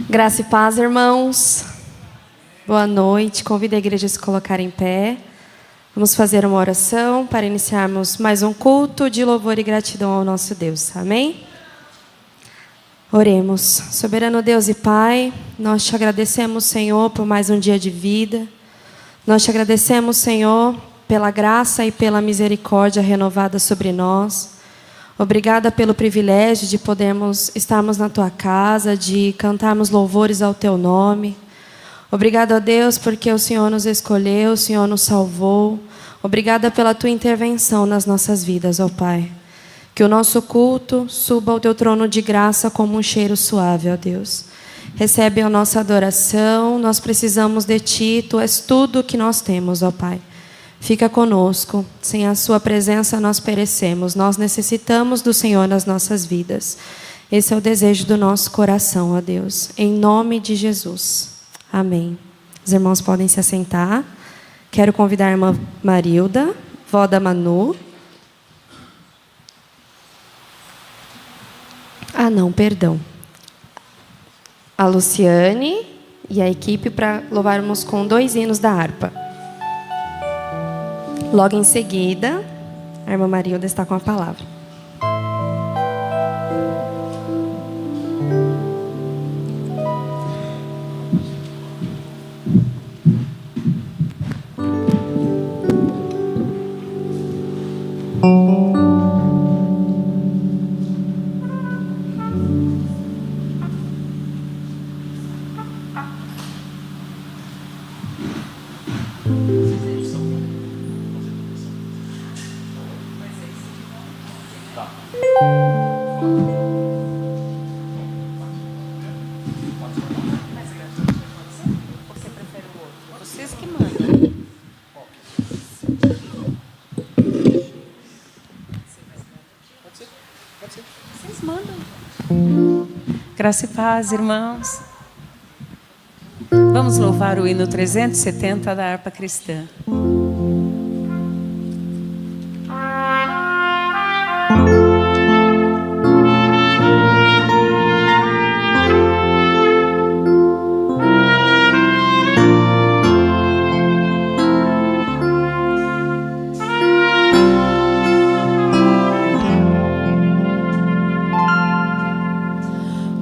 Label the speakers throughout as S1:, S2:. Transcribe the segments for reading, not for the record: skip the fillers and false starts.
S1: Graça e paz, irmãos. Boa noite. Convido a igreja a se colocar em pé. Vamos fazer uma oração para iniciarmos mais um culto de louvor e gratidão ao nosso Deus. Amém? Oremos. Soberano Deus e Pai, nós te agradecemos, Senhor, por mais um dia de vida. Nós te agradecemos, Senhor, pela graça e pela misericórdia renovada sobre nós. Obrigada pelo privilégio de podermos estarmos na Tua casa, de cantarmos louvores ao Teu nome. Obrigada, Deus, porque o Senhor nos escolheu, o Senhor nos salvou. Obrigada pela Tua intervenção nas nossas vidas, ó Pai. Que o nosso culto suba ao Teu trono de graça como um cheiro suave, ó Deus. Recebe a nossa adoração, nós precisamos de Ti, Tu és tudo o que nós temos, ó Pai. Fica conosco, sem a Sua presença nós perecemos, nós necessitamos do Senhor nas nossas vidas. Esse é o desejo do nosso coração, ó Deus, em nome de Jesus. Amém. Os irmãos podem se assentar. Quero convidar a irmã Marilda, vó da Manu. Perdão. A Luciane e a equipe para louvarmos com 2 hinos da harpa. Logo em seguida, a irmã Marilda está com a palavra.
S2: Graça e paz, irmãos. Vamos louvar o hino 370 da harpa cristã.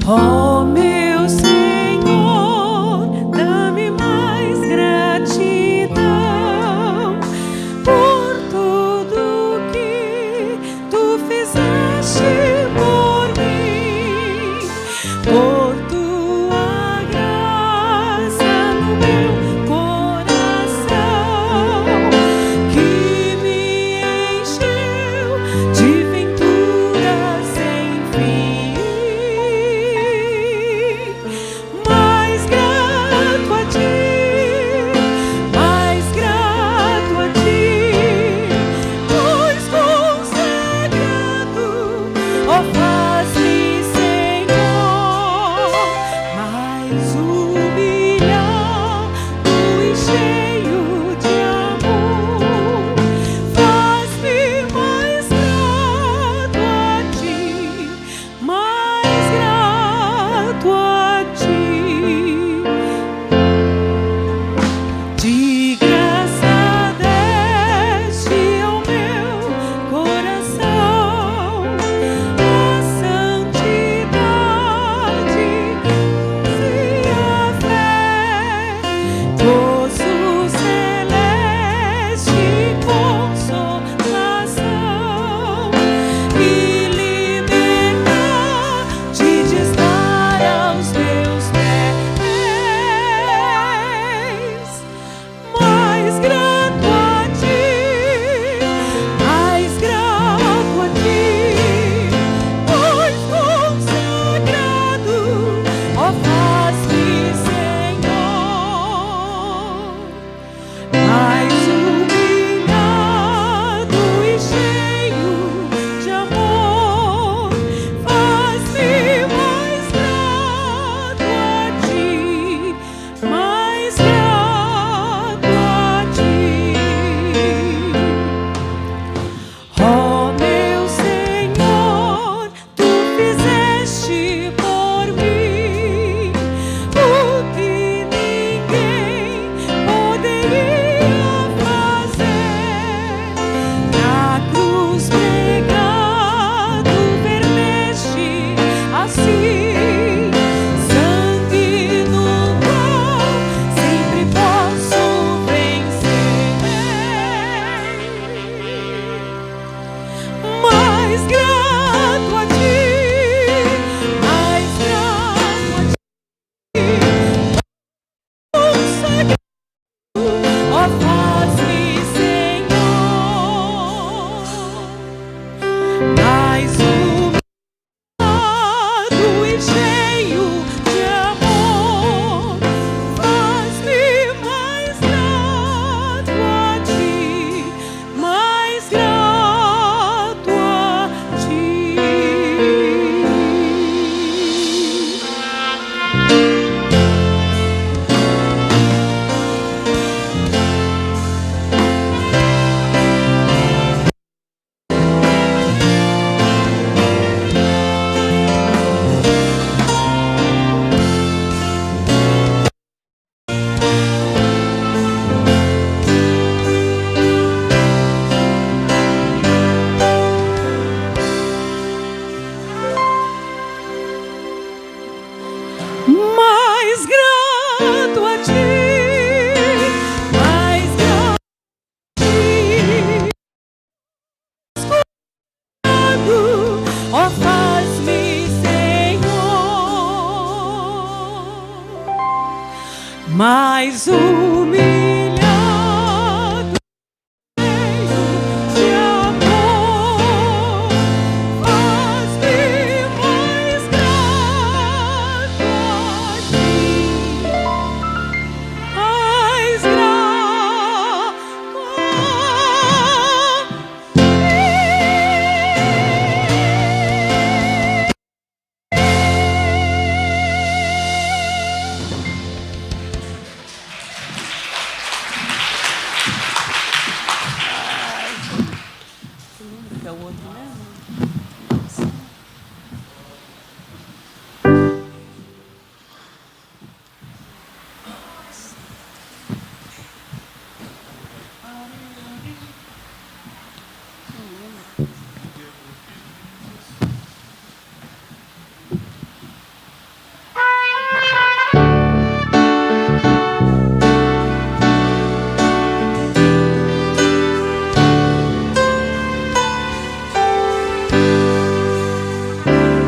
S3: Oh, meu Senhor, dá-me mais gratidão por tudo que Tu fizeste por mim, por Tua graça no meu coração, que me encheu de venturas sem fim. mais humilhado, cheio de amor, faz-me mais grato a ti, mais grato a
S2: É o outro, né?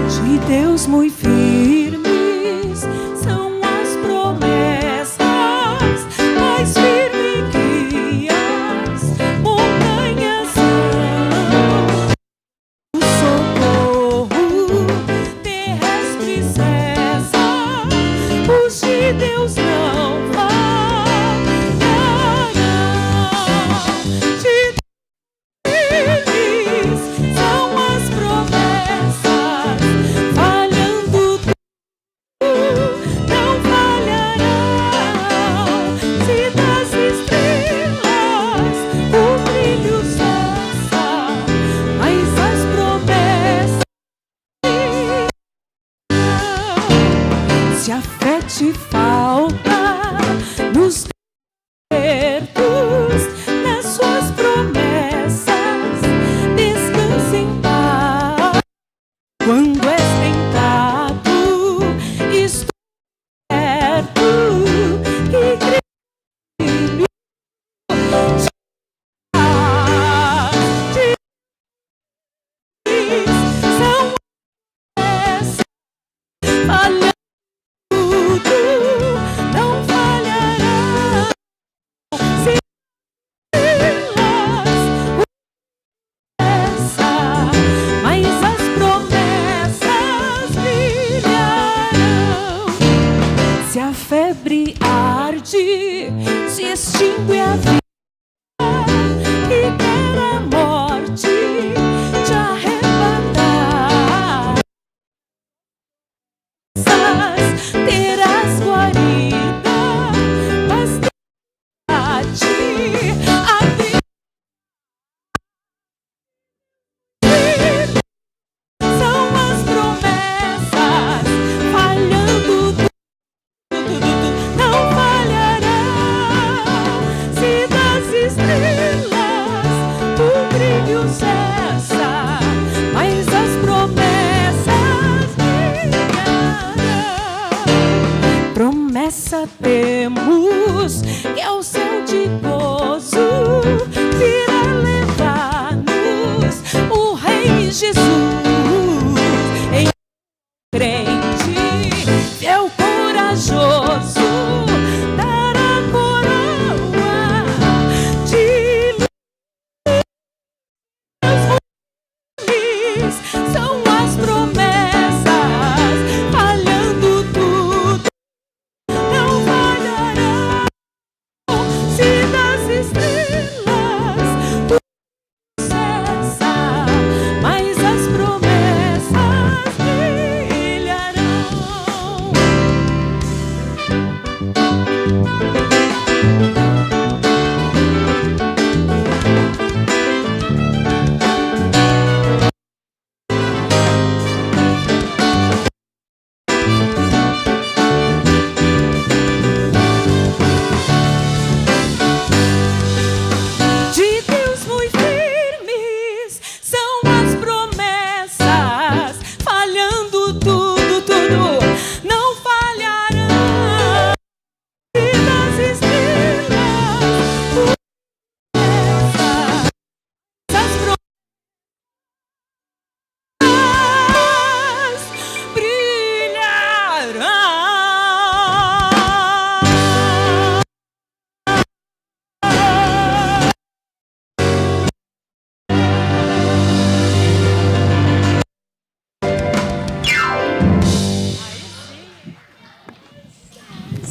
S3: de Deus muito firmes são as promessas, mais firme que as montanhas são. O socorro terrestre cessa, os de Deus não falharão. De Deus são as promessas, falhando não falharão. Se das estrelas o brilho cessa, mas as promessas se a fé te falta nos desertos, nas suas promessas descansa em paz. Quando és tentado, estou certo que Cristo são essas, falhando não falharão. Se elas essa, mas as promessas brilharão. Se a febre arde, se extingue a vida e quer a morte te arrebatar, terás guarida, bastante a ti. São as promessas, falhando não falharão. Se das estrelas o brilho cessa, mas as promessas brilharão. Promessa temos que é o céu de gozo virá levar-nos o Rei Jesus. Em crente, fiel, corajoso, dará coroa de luz. São as promessas, falhando tudo não falharão. Se das estrelas o cessa, mas as promessas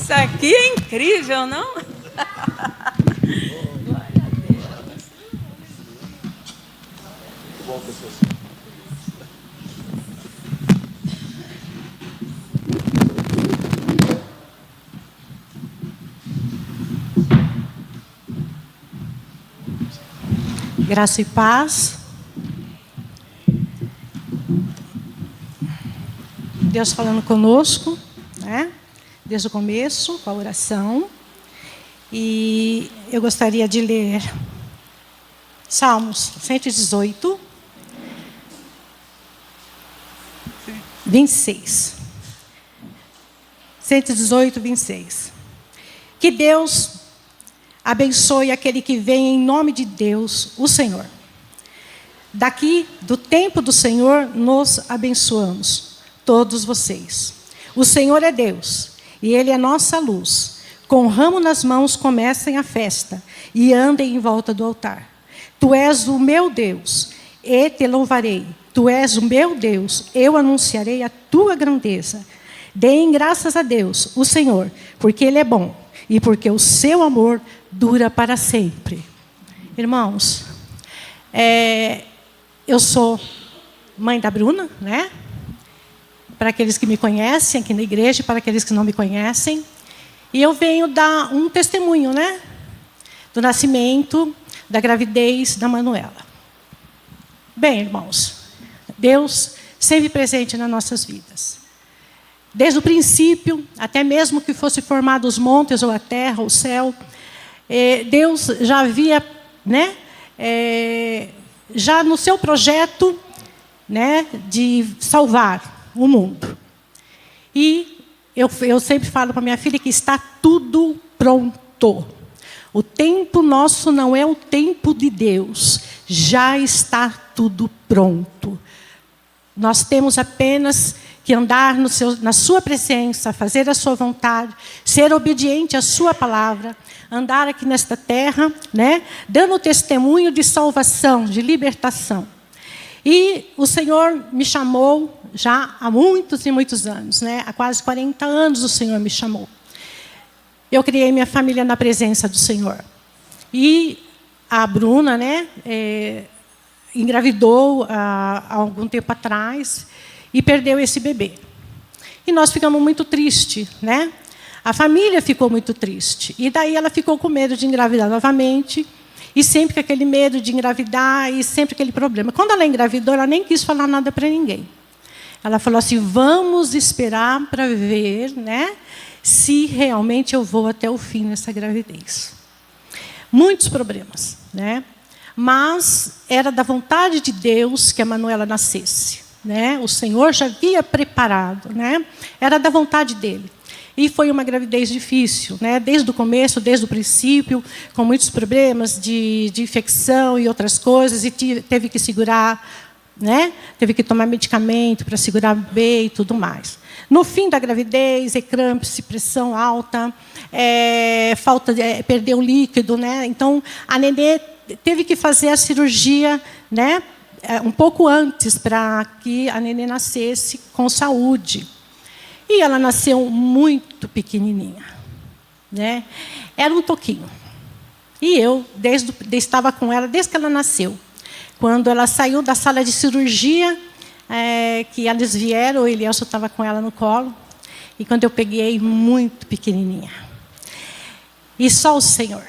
S2: Isso aqui é incrível, não?
S3: Graça e paz. Deus falando conosco, né? Desde o começo, com a oração. E eu gostaria de ler Salmos 118, 26. 118, 26. Que Deus abençoe aquele que vem em nome de Deus, o Senhor. Daqui, do tempo do Senhor, nos abençoamos, todos vocês. O Senhor é Deus, e Ele é nossa luz. Com ramo nas mãos comecem a festa, e andem em volta do altar. Tu és o meu Deus, e te louvarei. Tu és o meu Deus, eu anunciarei a tua grandeza. Deem graças a Deus, o Senhor, porque Ele é bom, e porque o seu amor dura para sempre. Irmãos, eu sou mãe da Bruna, né? Para aqueles que me conhecem aqui na igreja, para aqueles que não me conhecem. E eu venho dar um testemunho, né? Do nascimento, da gravidez da Manuela. Bem, irmãos, Deus sempre presente nas nossas vidas. Desde o princípio, até mesmo que fosse formado os montes, ou a terra, ou o céu, Deus já havia, né, já no seu projeto, né, de salvar o mundo. E eu sempre falo para minha filha que está tudo pronto. O tempo nosso não é o tempo de Deus. Já está tudo pronto. Nós temos apenas que andar na sua presença, fazer a sua vontade, ser obediente à sua palavra, andar aqui nesta terra, né, dando testemunho de salvação, de libertação. E o Senhor me chamou já há muitos e muitos anos, né? Há quase 40 anos o Senhor me chamou. Eu criei minha família na presença do Senhor. E a Bruna, né, engravidou há algum tempo atrás e perdeu esse bebê. E nós ficamos muito tristes, né? A família ficou muito triste. E daí ela ficou com medo de engravidar novamente. E sempre com aquele medo de engravidar e sempre aquele problema. Quando ela engravidou, ela nem quis falar nada para ninguém. Ela falou assim, vamos esperar para ver, né, se realmente eu vou até o fim nessa gravidez. Muitos problemas, né? Mas era da vontade de Deus que a Manuela nascesse, né? O Senhor já havia preparado, né? Era da vontade dele. E foi uma gravidez difícil, né? Desde o começo, desde o princípio, com muitos problemas de infecção e outras coisas, e teve que segurar, né? Teve que tomar medicamento para segurar o bebê e tudo mais. No fim da gravidez, eclâmpsia, pressão alta, perdeu líquido, né? Então, a nenê teve que fazer a cirurgia, né, um pouco antes, para que a nenê nascesse com saúde. E ela nasceu muito pequenininha, né? Era um toquinho. E eu estava com ela desde que ela nasceu. Quando ela saiu da sala de cirurgia, que eles vieram, o Elielson estava com ela no colo. E quando eu peguei, muito pequenininha. E só o Senhor,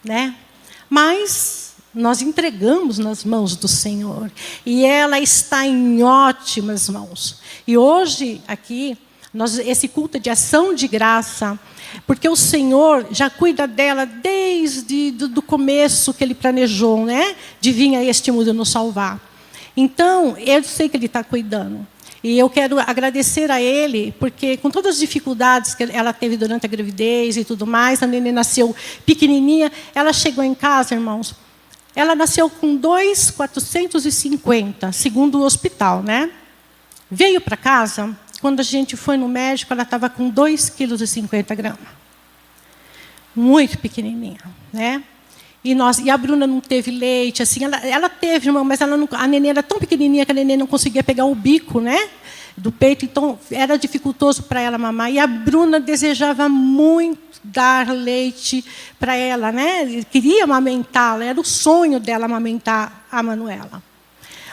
S3: né? Mas nós entregamos nas mãos do Senhor. E ela está em ótimas mãos. E hoje, aqui, esse culto de ação de graça, porque o Senhor já cuida dela desde do começo que Ele planejou, né, de vir a este mundo nos salvar. Então, eu sei que Ele está cuidando. E eu quero agradecer a Ele, porque com todas as dificuldades que ela teve durante a gravidez e tudo mais, a neném nasceu pequenininha, ela chegou em casa, irmãos, ela nasceu com 2,450, segundo o hospital, né? Veio para casa. Quando a gente foi no médico, ela estava com 2,50 kg. Muito pequenininha, né? E a Bruna não teve leite, assim, ela teve, irmão, mas a neném era tão pequenininha que a neném não conseguia pegar o bico, né? do peito, então era dificultoso para ela mamar. E a Bruna desejava muito dar leite para ela, né? Queria amamentá-la, era o sonho dela amamentar a Manuela.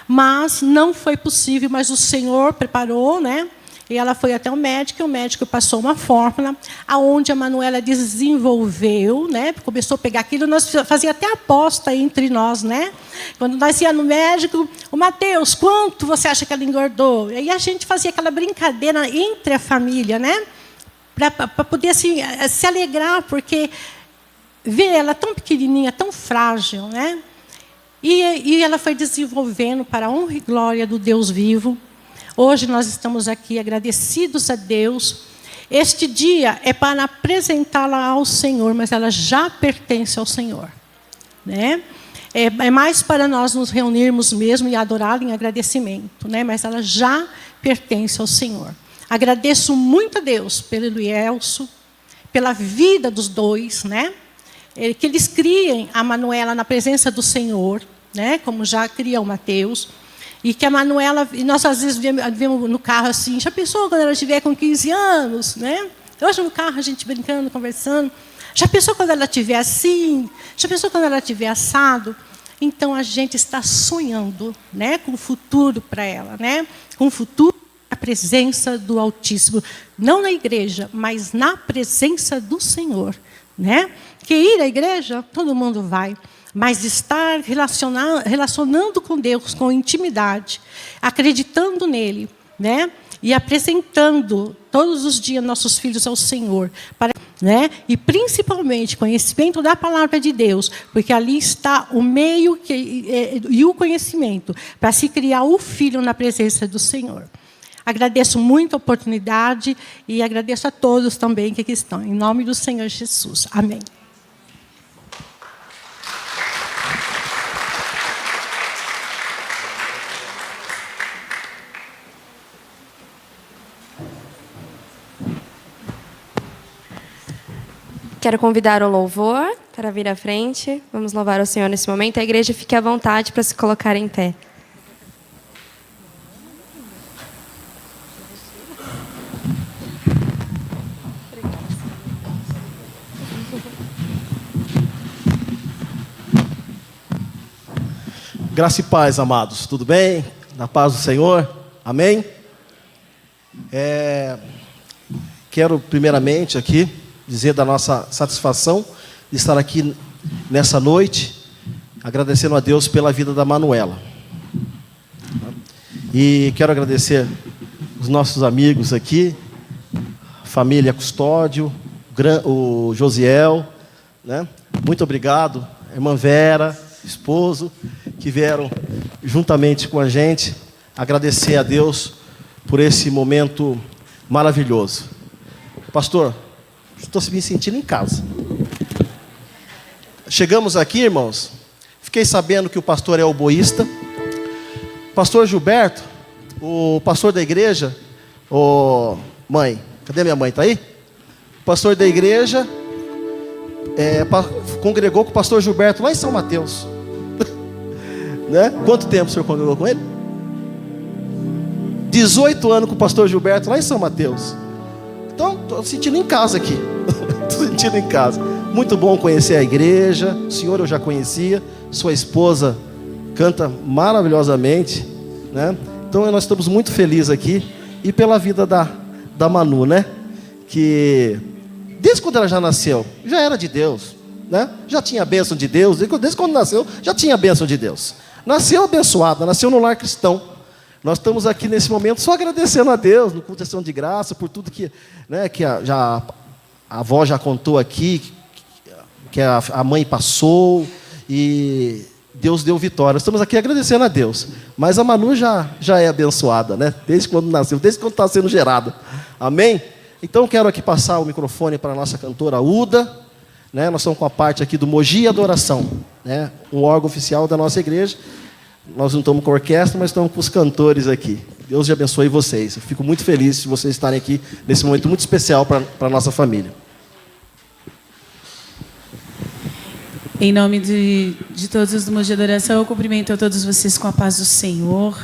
S3: Mas não foi possível, mas o Senhor preparou, né? E ela foi até o médico, e o médico passou uma fórmula, aonde a Manuela desenvolveu, né? Começou a pegar aquilo, nós fazia até aposta entre nós, né? Quando nós íamos no médico, o Mateus, quanto você acha que ela engordou? E aí a gente fazia aquela brincadeira entre a família, né? Para poder assim, se alegrar, porque ver ela tão pequenininha, tão frágil, né? E ela foi desenvolvendo para a honra e glória do Deus vivo. Hoje nós estamos aqui agradecidos a Deus. Este dia é para apresentá-la ao Senhor, mas ela já pertence ao Senhor, né? É mais para nós nos reunirmos mesmo e adorá-la em agradecimento, né? Mas ela já pertence ao Senhor. Agradeço muito a Deus pelo Elielso, pela vida dos dois, né? Que eles criem a Manuela na presença do Senhor, né? Como já cria o Mateus. E que a Manuela, e nós às vezes vemos no carro assim, já pensou quando ela estiver com 15 anos, né? Hoje no carro a gente brincando, conversando. Já pensou quando ela estiver assim? Já pensou quando ela estiver assado? Então a gente está sonhando, né, com o futuro para ela, né? Com o futuro, a presença do Altíssimo, não na igreja, mas na presença do Senhor, né? Que ir à igreja, todo mundo vai. Mas estar relacionando com Deus, com intimidade, acreditando nele, né? E apresentando todos os dias nossos filhos ao Senhor, né? E principalmente conhecimento da palavra de Deus, porque ali está o meio e o conhecimento para se criar o filho na presença do Senhor. Agradeço muito a oportunidade e agradeço a todos também que aqui estão. Em nome do Senhor Jesus. Amém.
S1: Quero convidar o louvor para vir à frente. Vamos louvar o Senhor nesse momento. A igreja fique à vontade para se colocar em pé.
S4: Graça e paz, amados. Tudo bem? Na paz do Senhor? Amém? Quero primeiramente aqui dizer da nossa satisfação de estar aqui nessa noite, agradecendo a Deus pela vida da Manuela. E quero agradecer os nossos amigos aqui, família Custódio, o Josiel, né? Muito obrigado, irmã Vera, esposo, que vieram juntamente com a gente agradecer a Deus por esse momento maravilhoso. Pastor, estou me sentindo em casa. Chegamos aqui, irmãos, fiquei sabendo que o pastor é oboísta. Pastor Gilberto, o pastor da igreja, mãe, cadê minha mãe? Está aí? O pastor da igreja congregou com o pastor Gilberto lá em São Mateus. Né? Quanto tempo o senhor congregou com ele? 18 anos com o pastor Gilberto lá em São Mateus. Então, estou sentindo em casa aqui. Estou sentindo em casa. Muito bom conhecer a igreja. O senhor eu já conhecia. Sua esposa canta maravilhosamente, né? Então, nós estamos muito felizes aqui. E pela vida da Manu, né? Que desde quando ela já nasceu, já era de Deus, né? Já tinha a bênção de Deus. Desde quando nasceu, já tinha a bênção de Deus. Nasceu abençoada, nasceu no lar cristão. Nós estamos aqui nesse momento só agradecendo a Deus, no culto de ação de graça, por tudo que, né, que a avó já contou aqui, que a mãe passou, e Deus deu vitória. Estamos aqui agradecendo a Deus. Mas a Manu já é abençoada, né? Desde quando nasceu, desde quando está sendo gerada. Amém? Então quero aqui passar o microfone para a nossa cantora Uda. Né? Nós estamos com a parte aqui do Mogi Adoração, né? Um órgão oficial da nossa igreja. Nós não estamos com a orquestra, mas estamos com os cantores aqui. Deus te abençoe vocês. Eu fico muito feliz de vocês estarem aqui nesse momento muito especial para a nossa família.
S2: Em nome de todos do Mogi Adoração, eu cumprimento a todos vocês com a paz do Senhor.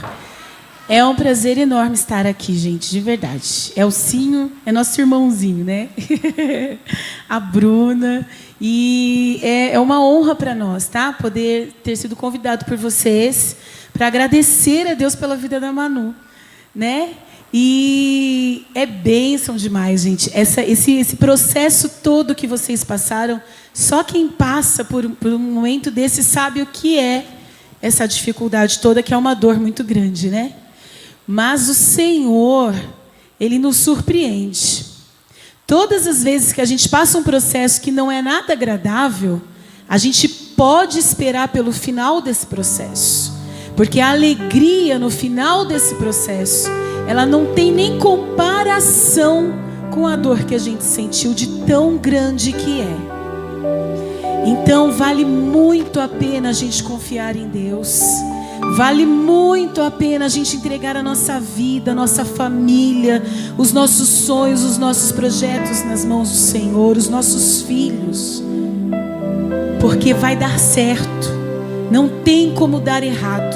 S2: É um prazer enorme estar aqui, gente, de verdade. Elcinho é nosso irmãozinho, né? A Bruna. E é uma honra para nós, tá? Poder ter sido convidado por vocês para agradecer a Deus pela vida da Manu, né? E é bênção demais, gente. Esse processo todo que vocês passaram, só quem passa por um momento desse sabe o que é essa dificuldade toda, que é uma dor muito grande, né? Mas o Senhor, Ele nos surpreende. Todas as vezes que a gente passa um processo que não é nada agradável, a gente pode esperar pelo final desse processo. Porque a alegria no final desse processo, ela não tem nem comparação com a dor que a gente sentiu, de tão grande que é. Então, vale muito a pena a gente confiar em Deus. Vale muito a pena a gente entregar a nossa vida, a nossa família, os nossos sonhos, os nossos projetos nas mãos do Senhor, os nossos filhos. Porque vai dar certo. Não tem como dar errado.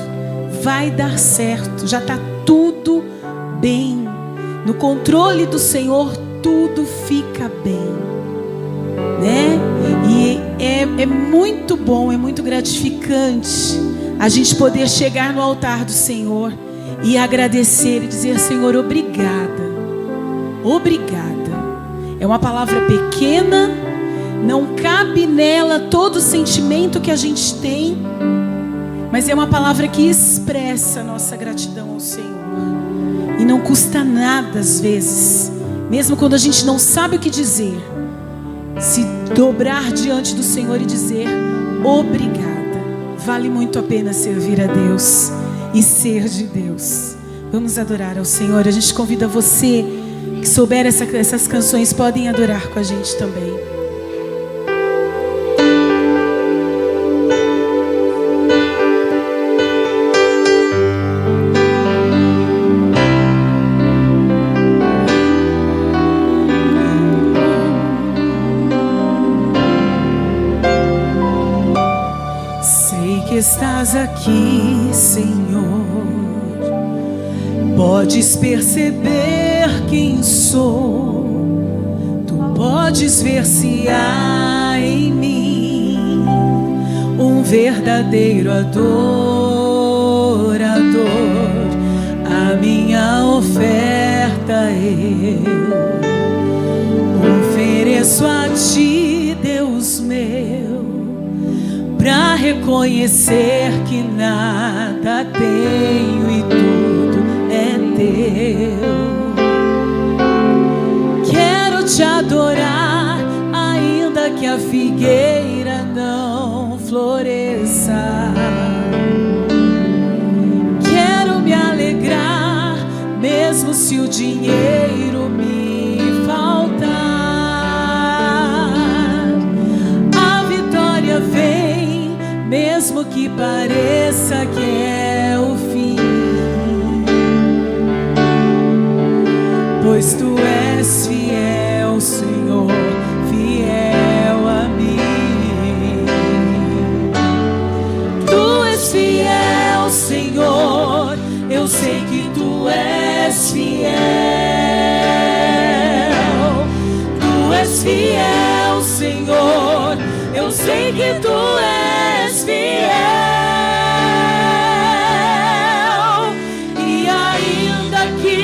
S2: Vai dar certo. Já está tudo bem. No controle do Senhor, tudo fica bem. Né? E é muito bom, é muito gratificante a gente poder chegar no altar do Senhor e agradecer e dizer: Senhor, obrigada. Obrigada. É uma palavra pequena, não cabe nela todo o sentimento que a gente tem, mas é uma palavra que expressa a nossa gratidão ao Senhor. E não custa nada às vezes, mesmo quando a gente não sabe o que dizer, se dobrar diante do Senhor e dizer: obrigada. Vale muito a pena servir a Deus e ser de Deus. Vamos adorar ao Senhor. A gente convida você que souber essas canções, podem adorar com a gente também. Estás aqui, Senhor. Podes perceber quem sou. Tu podes ver se há em mim um verdadeiro adorador. A minha oferta eu ofereço a Ti, Deus meu, pra reconhecer que nada tenho e tudo é teu. Quero te adorar, ainda que a figueira não floresça. Quero me alegrar, mesmo se o dinheiro me faltar. A vitória vem, mesmo que pareça que é o fim, pois Tu és fiel, Senhor, fiel a mim. Tu és fiel, Senhor, eu sei que Tu és fiel. Tu és fiel, Senhor, eu sei que Tu és fiel. E ainda que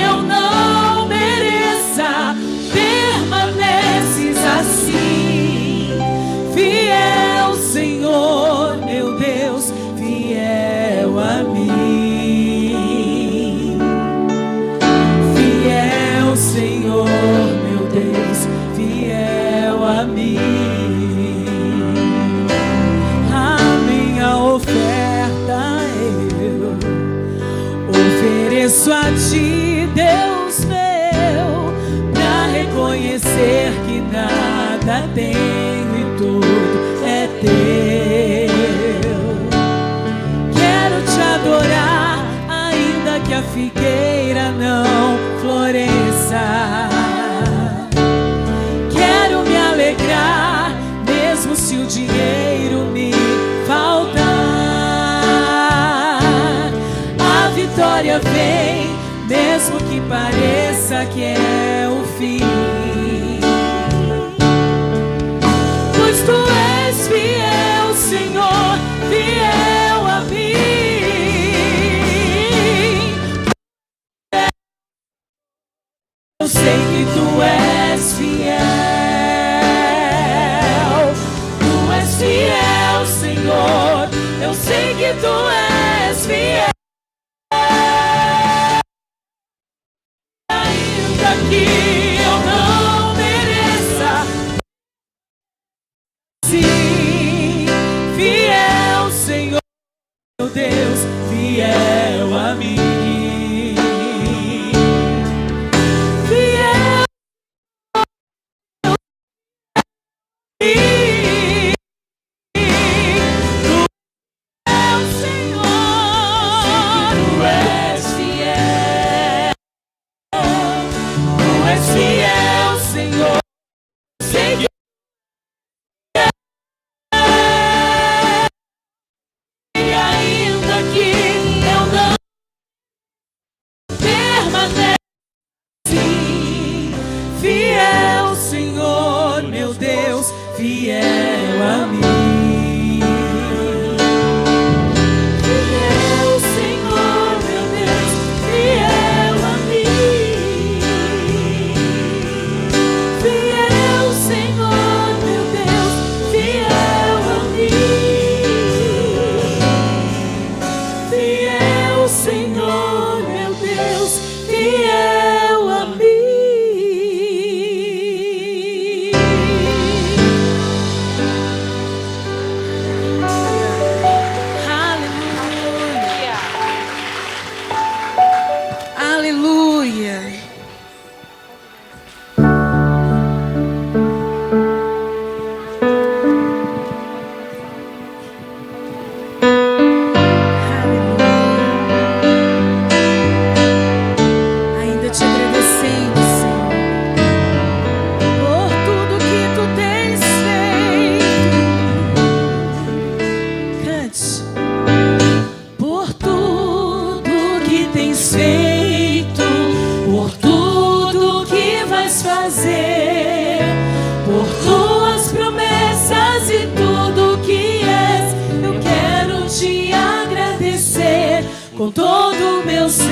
S2: eu não mereça, permaneces assim. Fiel, Senhor, meu Deus, fiel a mim. Fiel, Senhor, meu Deus, fiel a mim. Ofereço a Ti, Deus meu, pra reconhecer que nada tenho e tudo é Teu. Quero Te adorar, ainda que a figueira não floresça. Quero me alegrar, mesmo se o dinheiro me faltar. A vitória sei que tu és fiel. Tu és fiel, Senhor. Eu sei que tu és fiel. Ainda que eu não mereça, sim, fiel, Senhor, meu Deus, fiel a mim. Fiel a mim. Fiel a mim. Fiel, Senhor, meu Deus, fiel a mim. Fiel, Senhor, meu Deus, fiel a mim. Fiel, Senhor, meu Deus, fiel a mim. Com todo o meu ser,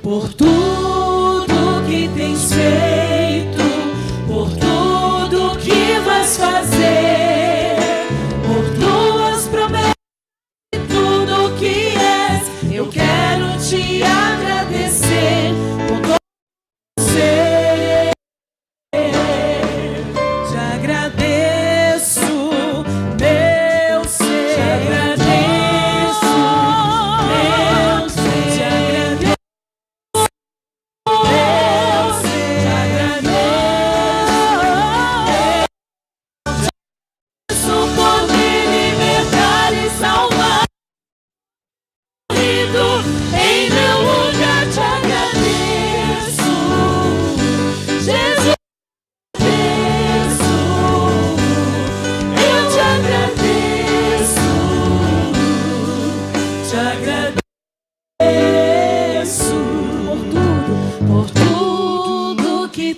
S2: por tudo que tens feito, por tudo que vais fazer, por tuas promessas e tudo que és, eu quero te agradecer com todo o meu ser. Te agradeço, meu ser.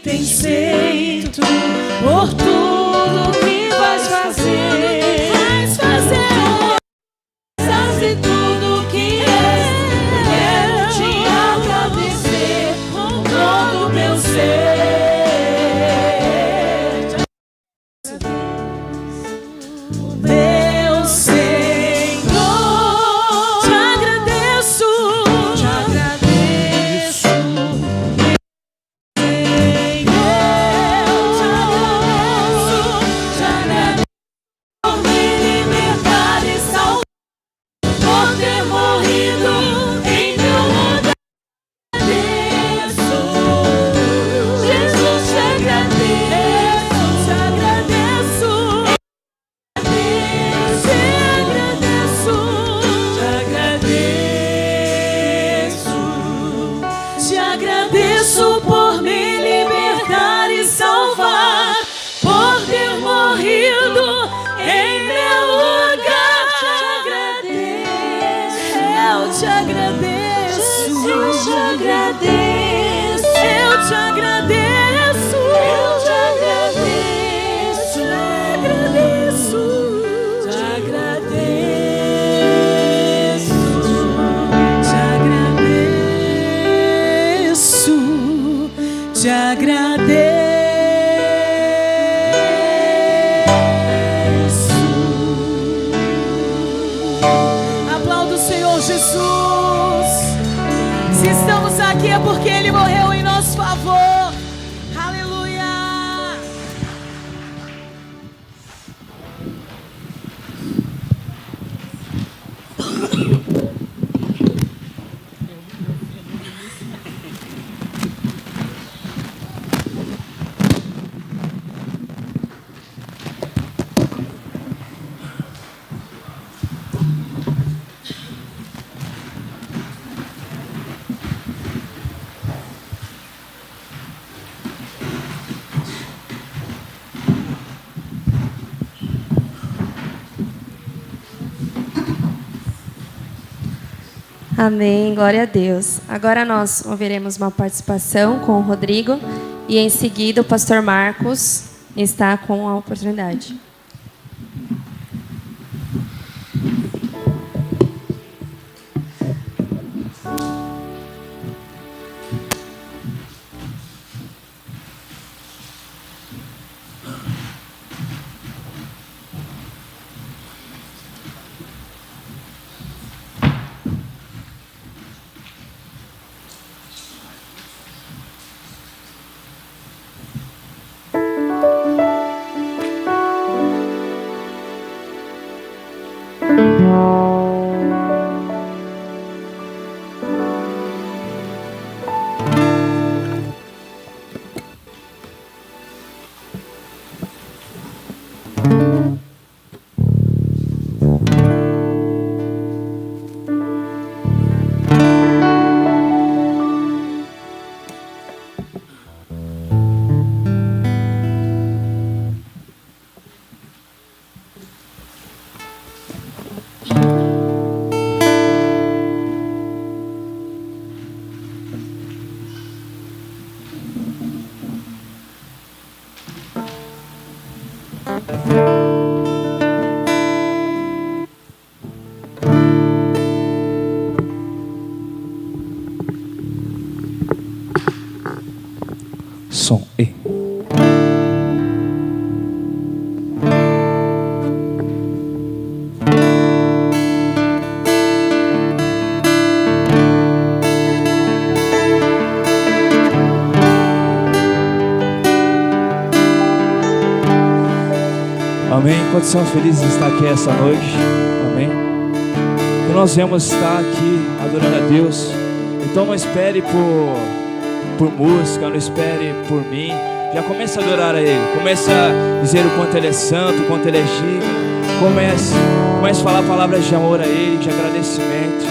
S2: Tens feito, por tudo que vais fazer, e tudo que és, quero te agradecer com todo o meu ser. Meu Senhor, te agradeço, te agradeço. Te agradeço por me libertar e salvar, por ter morrido em meu lugar. Eu te agradeço, eu te agradeço, eu te agradeço, eu te agradeço, te agradeço, te agradeço. Te agradeço. te agradeço. Aplauda o Senhor Jesus. Se estamos aqui é porque Ele morreu em nosso favor. Aleluia.
S1: Amém, glória a Deus. Agora nós ouviremos uma participação com o Rodrigo e em seguida o pastor Marcos está com a oportunidade.
S5: Som E.
S6: Amém. Quantos são felizes de estar aqui essa noite? Amém. Que nós vamos estar aqui adorando a Deus. Então não espere por música, não espere por mim. Já comece a adorar a Ele. Comece a dizer o quanto Ele é santo, o quanto Ele é digno. Comece a falar palavras de amor a Ele, de agradecimento.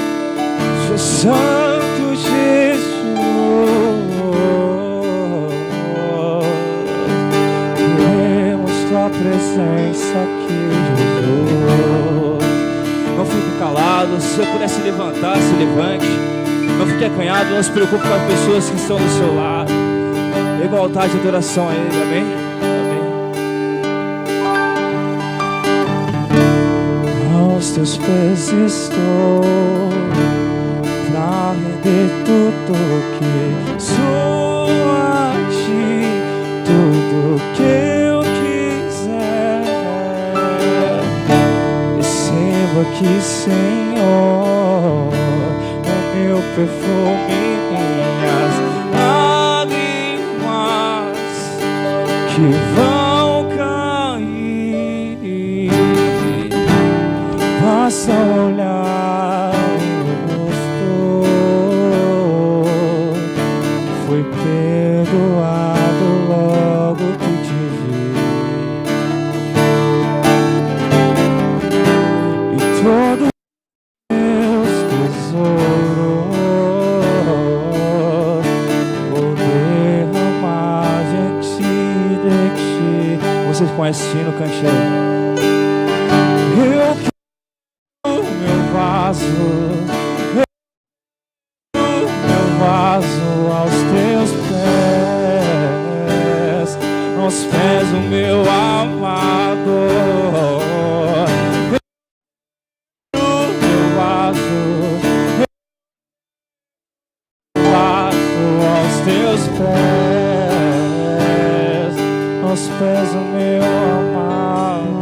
S6: Seu Santo Jesus, queremos Tua presença aqui, Jesus. Não fique calado. Se você puder se levantar, se levante. Não fique acanhado, não se preocupe com as pessoas que estão do seu lado. Igual altar de adoração a Ele, amém? Amém. Aos Teus pés estou, pra render tudo que sou a Ti, tudo que eu quiser. Receba aqui, Senhor, meu perfume, minhas lágrimas que vão cair. Basta olhar o rosto, fui perdoado logo que te vi. E todo meus tesouros vocês conhecem o hino, cante aí. Eu quero meu vaso, meu vaso aos Teus pés, aos pés do meu amado. Meu vaso aos Teus pés. pés do meu amado.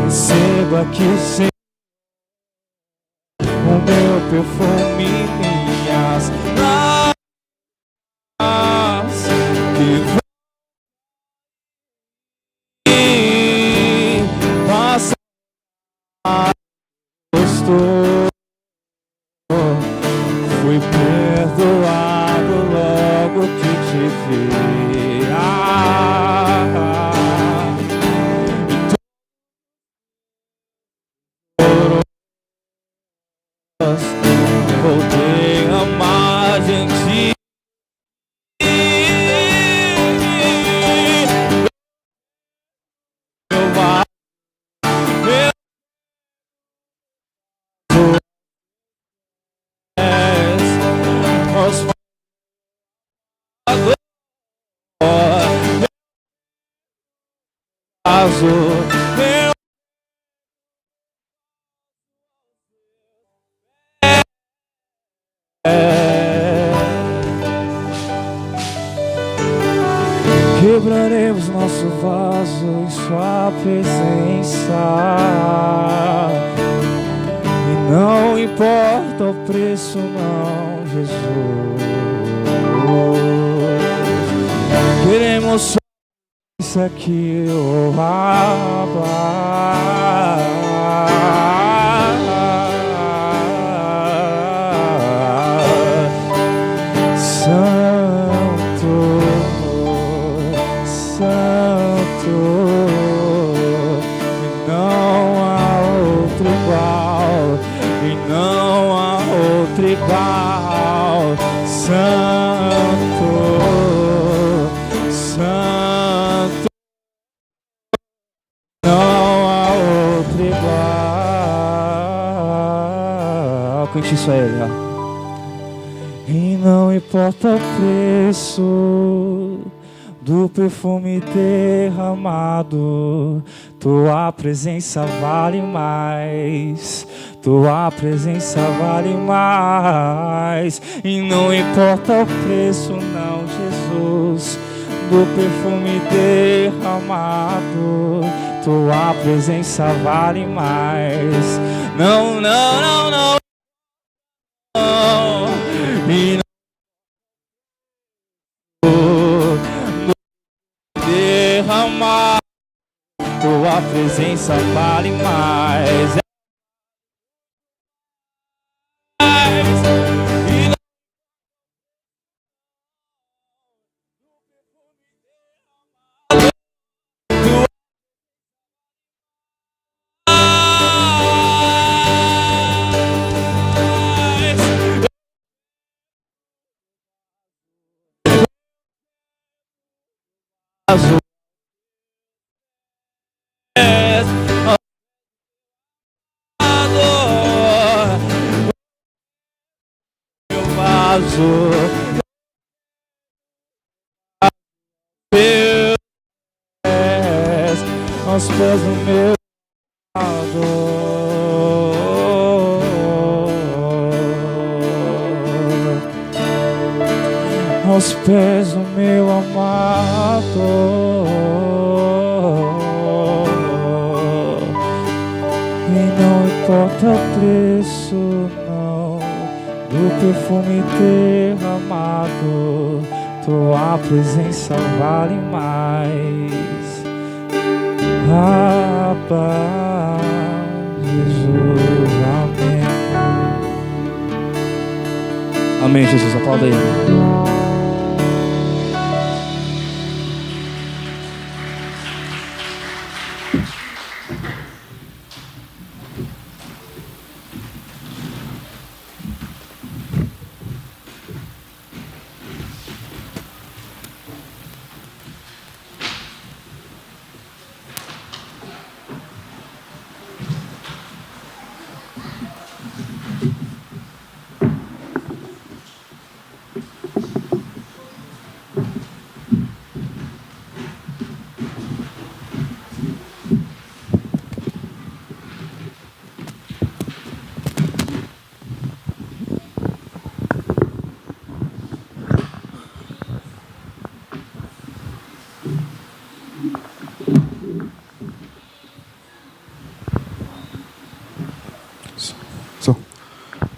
S6: Receba aqui, Senhor, o meu perfume, minhas lágrimas que vão passar. Gostou, fui perdoado logo que te vi. Voltei a amar gente. Meu vaso, meu quebraremos nosso vaso em sua presença, e não importa o preço, não, Jesus. Queremos só isso aqui, oh igual, santo, santo, não há outro igual. Cante isso a Ele, ó. E não importa o preço do perfume derramado, tua presença vale mais. Tua presença vale mais. E não importa o preço, não, Jesus, do perfume derramado, tua presença vale mais. Não, não, não, não, não. E não derramado, tua presença vale mais. Azul meu vaso, teus pés, aos pés do meu amado. Aos pés do meu amado, e não importa o preço, não, do perfume derramado, tua presença vale mais. Abba, Jesus, amém. Amém, Jesus, aplauda aí.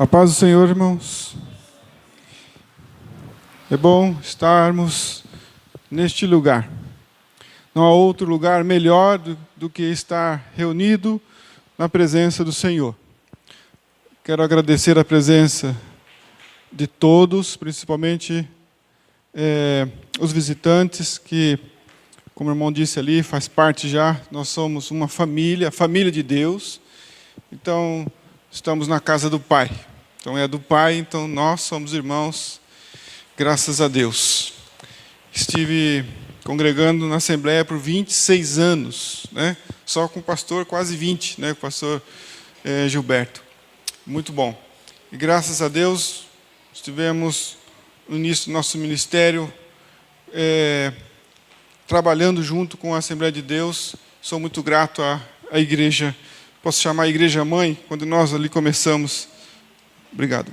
S5: A paz do Senhor, irmãos. É bom estarmos neste lugar. Não há outro lugar melhor do que estar reunido na presença do Senhor. Quero agradecer a presença de todos, principalmente os visitantes que, como o irmão disse ali, faz parte já, nós somos uma família, a família de Deus. Então, estamos na casa do Pai. Então, é do Pai, então nós somos irmãos, graças a Deus. Estive congregando na Assembleia por 26 anos, né? Só com o pastor, quase 20, né? Com o pastor Gilberto. Muito bom. E graças a Deus, estivemos no início do nosso ministério, trabalhando junto com a Assembleia de Deus. Sou muito grato à igreja, posso chamar a igreja mãe, quando nós ali começamos. Obrigado.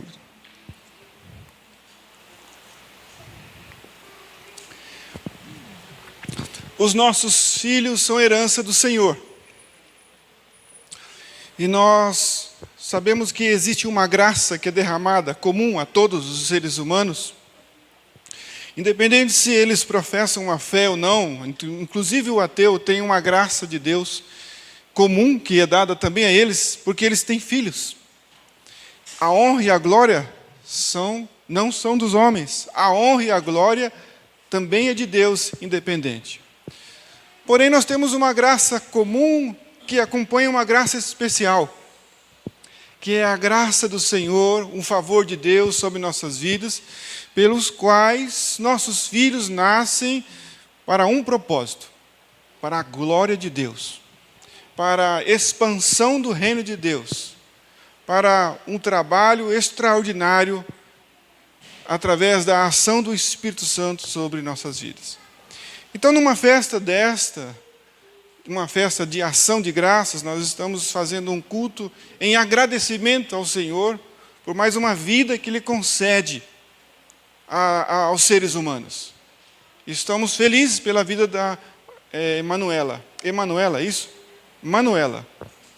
S5: Os nossos filhos são herança do Senhor. E nós sabemos que existe uma graça que é derramada, comum a todos os seres humanos, independente se eles professam uma fé ou não, inclusive o ateu tem uma graça de Deus comum que é dada também a eles, porque eles têm filhos. A honra e a glória não são dos homens. A honra e a glória também é de Deus, independente. Porém, nós temos uma graça comum que acompanha uma graça especial, que é a graça do Senhor, um favor de Deus sobre nossas vidas, pelos quais nossos filhos nascem para um propósito, para a glória de Deus, para a expansão do reino de Deus, para um trabalho extraordinário através da ação do Espírito Santo sobre nossas vidas. Então, numa festa desta, uma festa de ação de graças, nós estamos fazendo um culto em agradecimento ao Senhor por mais uma vida que Ele concede aos seres humanos. Estamos felizes pela vida da Emanuela. Emanuela, isso? Manuela.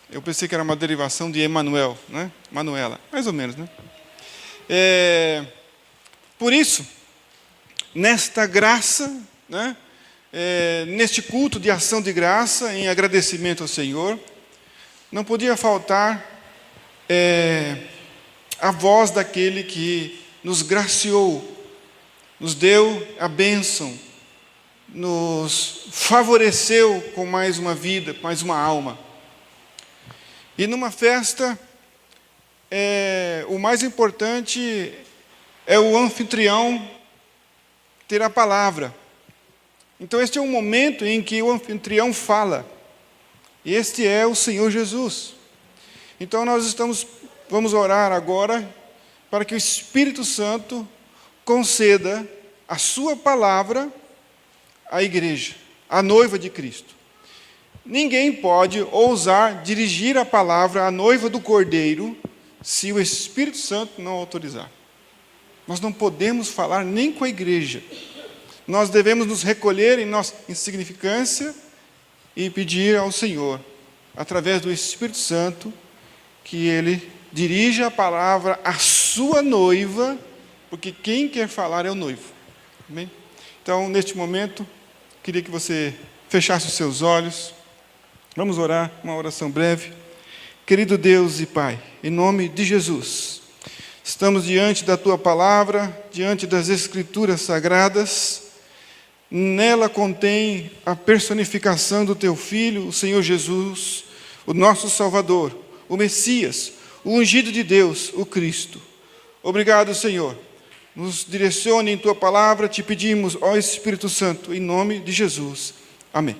S5: Eu pensei que era uma derivação de Emanuel, né? Manuela, mais ou menos, né? Por isso, nesta graça, né? Neste culto de ação de graça, em agradecimento ao Senhor, não podia faltar a voz daquele que nos graciou, nos deu a bênção, nos favoreceu com mais uma vida, mais uma alma. E numa festa, o mais importante é o anfitrião ter a palavra. Então, este é um momento em que o anfitrião fala. E este é o Senhor Jesus. Então, nós vamos orar agora para que o Espírito Santo conceda a sua palavra à igreja, à noiva de Cristo. Ninguém pode ousar dirigir a palavra à noiva do Cordeiro se o Espírito Santo não autorizar. Nós não podemos falar nem com a igreja. Nós devemos nos recolher em nossa insignificância e pedir ao Senhor, através do Espírito Santo, que Ele dirija a palavra à sua noiva, porque quem quer falar é o noivo. Amém? Então, neste momento, queria que você fechasse os seus olhos. Vamos orar, uma oração breve. Querido Deus e Pai, em nome de Jesus, estamos diante da Tua palavra, diante das Escrituras Sagradas. Nela contém a personificação do Teu Filho, o Senhor Jesus, o nosso Salvador, o Messias, o ungido de Deus, o Cristo. Obrigado, Senhor. Nos direcione em Tua palavra, te pedimos, ó Espírito Santo, em nome de Jesus. Amém.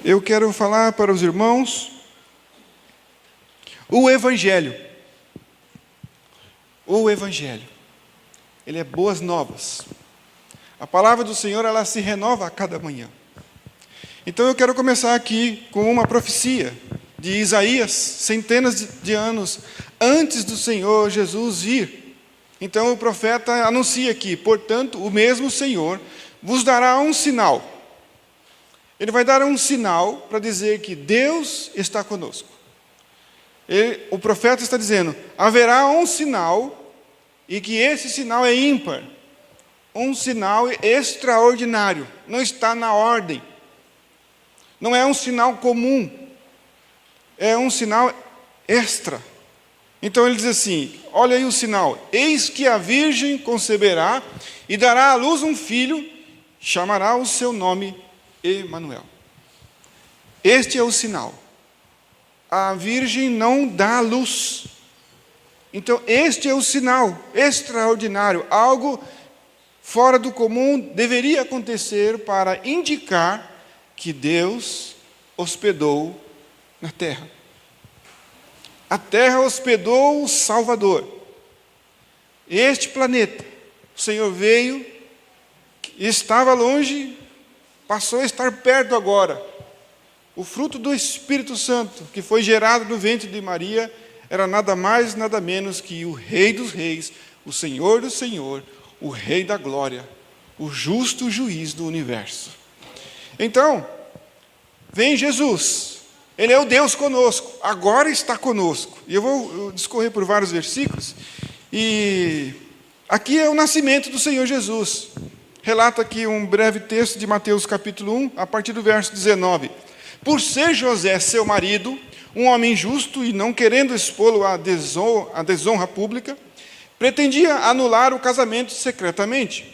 S5: Eu quero falar para os irmãos o Evangelho. O Evangelho. Ele é boas novas. A palavra do Senhor, ela se renova a cada manhã. Então eu quero começar aqui com uma profecia de Isaías, centenas de anos antes do Senhor Jesus vir. Então o profeta anuncia aqui, portanto, o mesmo Senhor vos dará um sinal. Ele vai dar um sinal para dizer que Deus está conosco. O profeta está dizendo: haverá um sinal, e que esse sinal é ímpar. Um sinal extraordinário. Não está na ordem. Não é um sinal comum. É um sinal extra. Então ele diz assim: olha aí o sinal. Eis que a virgem conceberá e dará à luz um filho, chamará o seu nome Emanuel. Este é o sinal. A virgem não dá luz. Então este é o sinal extraordinário. Algo fora do comum deveria acontecer para indicar que Deus hospedou na terra. A terra hospedou o Salvador. Este planeta, o Senhor veio, estava longe, passou a estar perto agora. O fruto do Espírito Santo, que foi gerado no ventre de Maria, era nada mais, nada menos que o Rei dos Reis, o Senhor do Senhor, o Rei da Glória, o justo juiz do universo. Então, vem Jesus, Ele é o Deus conosco, agora está conosco. E eu vou discorrer por vários versículos, e aqui é o nascimento do Senhor Jesus. Relata aqui um breve texto de Mateus capítulo 1, a partir do verso 19. Por ser José seu marido, um homem justo e não querendo expô-lo à desonra pública, pretendia anular o casamento secretamente.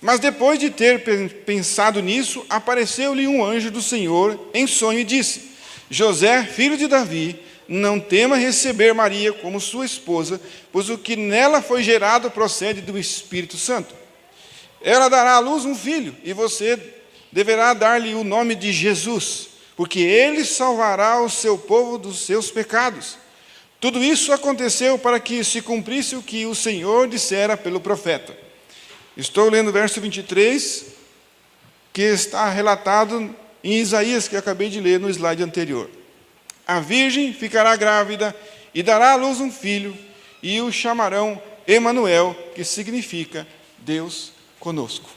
S5: Mas depois de ter pensado nisso, apareceu-lhe um anjo do Senhor em sonho e disse: José, filho de Davi, não tema receber Maria como sua esposa, pois o que nela foi gerado procede do Espírito Santo. Ela dará à luz um filho, e você deverá dar-lhe o nome de Jesus, porque ele salvará o seu povo dos seus pecados. Tudo isso aconteceu para que se cumprisse o que o Senhor dissera pelo profeta. Estou lendo o verso 23, que está relatado em Isaías, que eu acabei de ler no slide anterior. A virgem ficará grávida e dará à luz um filho, e o chamarão Emanuel, que significa Deus conosco.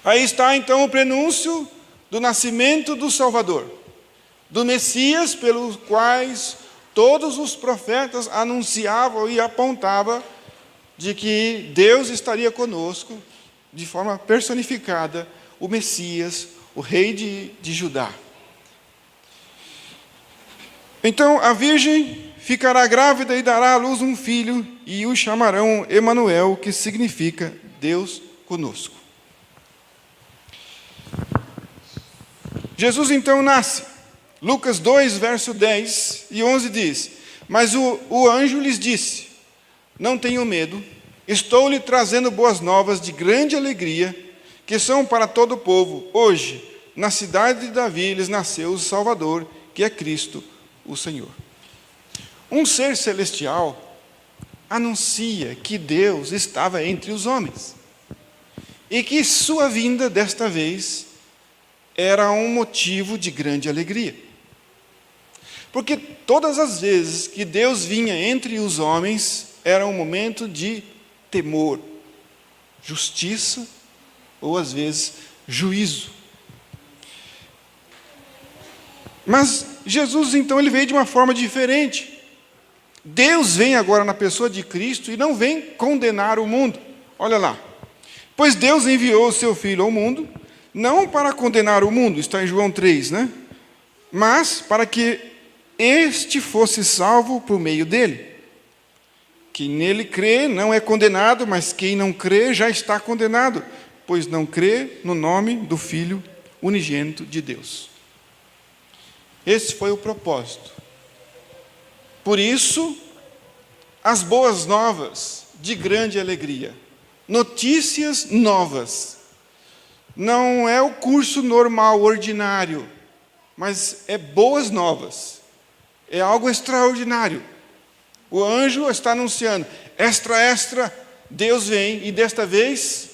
S5: Aí está então o prenúncio do nascimento do Salvador, do Messias, pelos quais todos os profetas anunciavam e apontavam de que Deus estaria conosco, de forma personificada, o Messias, o rei de Judá. Então a virgem ficará grávida e dará à luz um filho, e o chamarão Emanuel, que significa Deus conosco. Jesus então nasce. Lucas 2, verso 10 e 11 diz: Mas o anjo lhes disse: Não tenham medo, estou lhe trazendo boas novas de grande alegria, que são para todo o povo. Hoje, na cidade de Davi, lhes nasceu o Salvador, que é Cristo, o Senhor. Um ser celestial anuncia que Deus estava entre os homens, e que sua vinda, desta vez, era um motivo de grande alegria. Porque todas as vezes que Deus vinha entre os homens, era um momento de temor, justiça, ou às vezes juízo. Mas Jesus então ele veio de uma forma diferente. Deus vem agora na pessoa de Cristo e não vem condenar o mundo. Olha lá. Pois Deus enviou o seu Filho ao mundo, não para condenar o mundo, está em João 3, né? Mas para que este fosse salvo por meio dele. Quem nele crê não é condenado, mas quem não crê já está condenado, pois não crê no nome do Filho unigênito de Deus. Esse foi o propósito. Por isso, as boas novas de grande alegria. Notícias novas. Não é o curso normal, ordinário, mas é boas novas. É algo extraordinário. O anjo está anunciando, extra, Deus vem e desta vez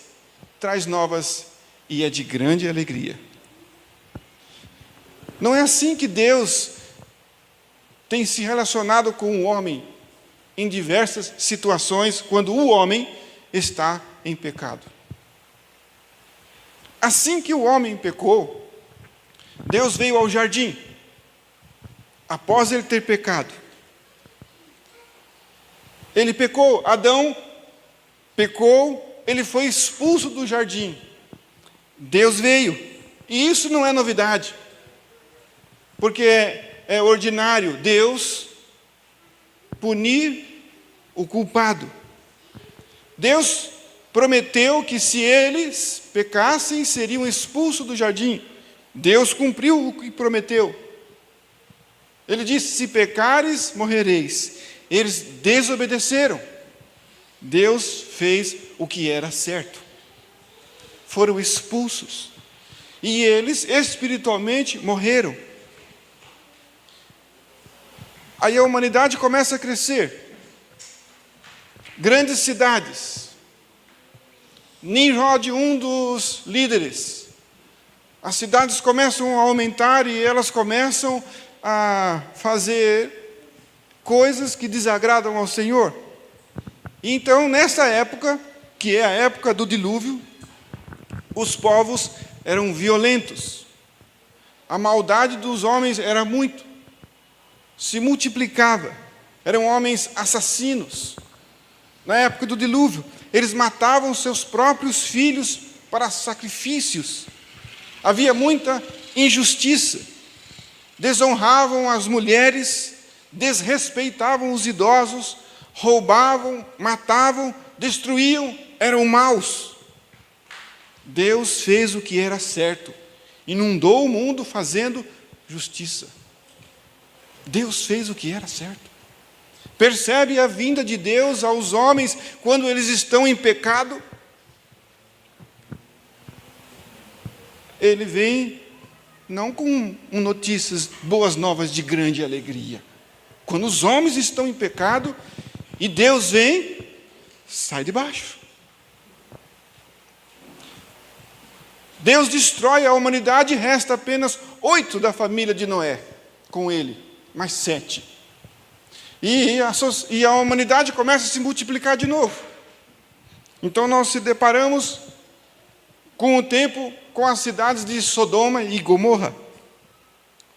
S5: traz novas e é de grande alegria. Não é assim que Deus tem se relacionado com o homem em diversas situações quando o homem está em pecado. Assim que o homem pecou, Deus veio ao jardim. após ele ter pecado. Ele pecou, Adão pecou, ele foi expulso do jardim. Deus veio, e isso não é novidade, porque é ordinário Deus punir o culpado. Deus prometeu que se eles pecassem, seriam expulsos do jardim. Deus cumpriu o que prometeu. Ele disse: se pecares, morrereis. Eles desobedeceram. Deus fez o que era certo. Foram expulsos. E eles espiritualmente morreram. Aí a humanidade começa a crescer. Grandes cidades. Nimrod, um dos líderes. As cidades começam a aumentar e elas começam a fazer coisas que desagradam ao Senhor. E então, nessa época, que é a época do dilúvio, os povos eram violentos. A maldade dos homens era muito. Se multiplicava. Eram homens assassinos. Na época do dilúvio, eles matavam seus próprios filhos para sacrifícios. Havia muita injustiça. Desonravam as mulheres, desrespeitavam os idosos, roubavam, matavam, destruíam, eram maus. Deus fez o que era certo, inundou o mundo fazendo justiça. Deus fez o que era certo. Percebe a vinda de Deus aos homens quando eles estão em pecado? Ele vem não com notícias, boas novas de grande alegria. Quando os homens estão em pecado e Deus vem, sai de baixo. Deus destrói a humanidade e resta apenas 8 da família de Noé com ele, mais 7. E a humanidade começa a se multiplicar de novo. Então nós se deparamos com o tempo com as cidades de Sodoma e Gomorra.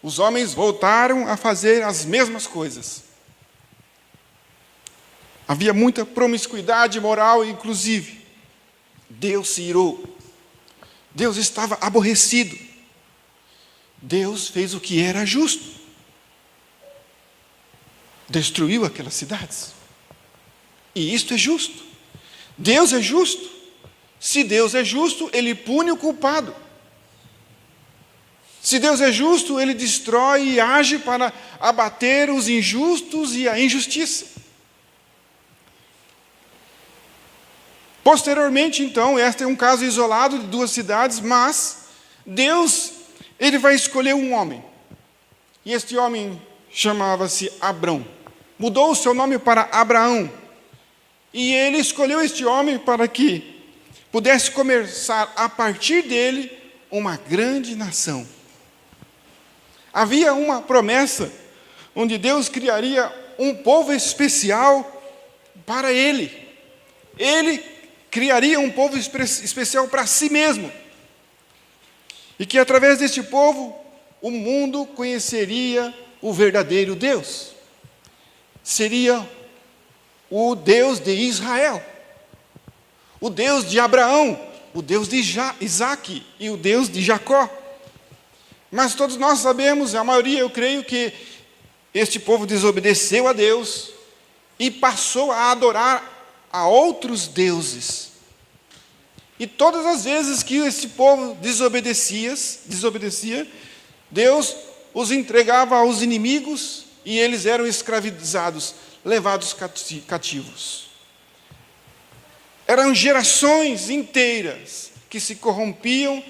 S5: Os homens voltaram a fazer as mesmas coisas. Havia muita promiscuidade moral, inclusive. Deus se irou. Deus estava aborrecido. Deus fez o que era justo. Destruiu aquelas cidades. E isto é justo. Deus é justo. Se Deus é justo, Ele pune o culpado. Se Deus é justo, Ele destrói e age para abater os injustos e a injustiça. Posteriormente, então, este é um caso isolado de 2 cidades, mas Deus, Ele vai escolher um homem. E este homem chamava-se Abrão. Mudou o seu nome para Abraão. E Ele escolheu este homem para que pudesse começar a partir dele uma grande nação. Havia uma promessa onde Deus criaria um povo especial para Ele. Ele criaria um povo especial para si mesmo. E que através deste povo o mundo conheceria o verdadeiro Deus. Seria o Deus de Israel. O Deus de Abraão, o Deus de Isaque e o Deus de Jacó. Mas todos nós sabemos, a maioria eu creio que este povo desobedeceu a Deus e passou a adorar a outros deuses. E todas as vezes que este povo desobedecia, Deus os entregava aos inimigos e eles eram escravizados, levados cativos. Eram gerações inteiras que se corrompiam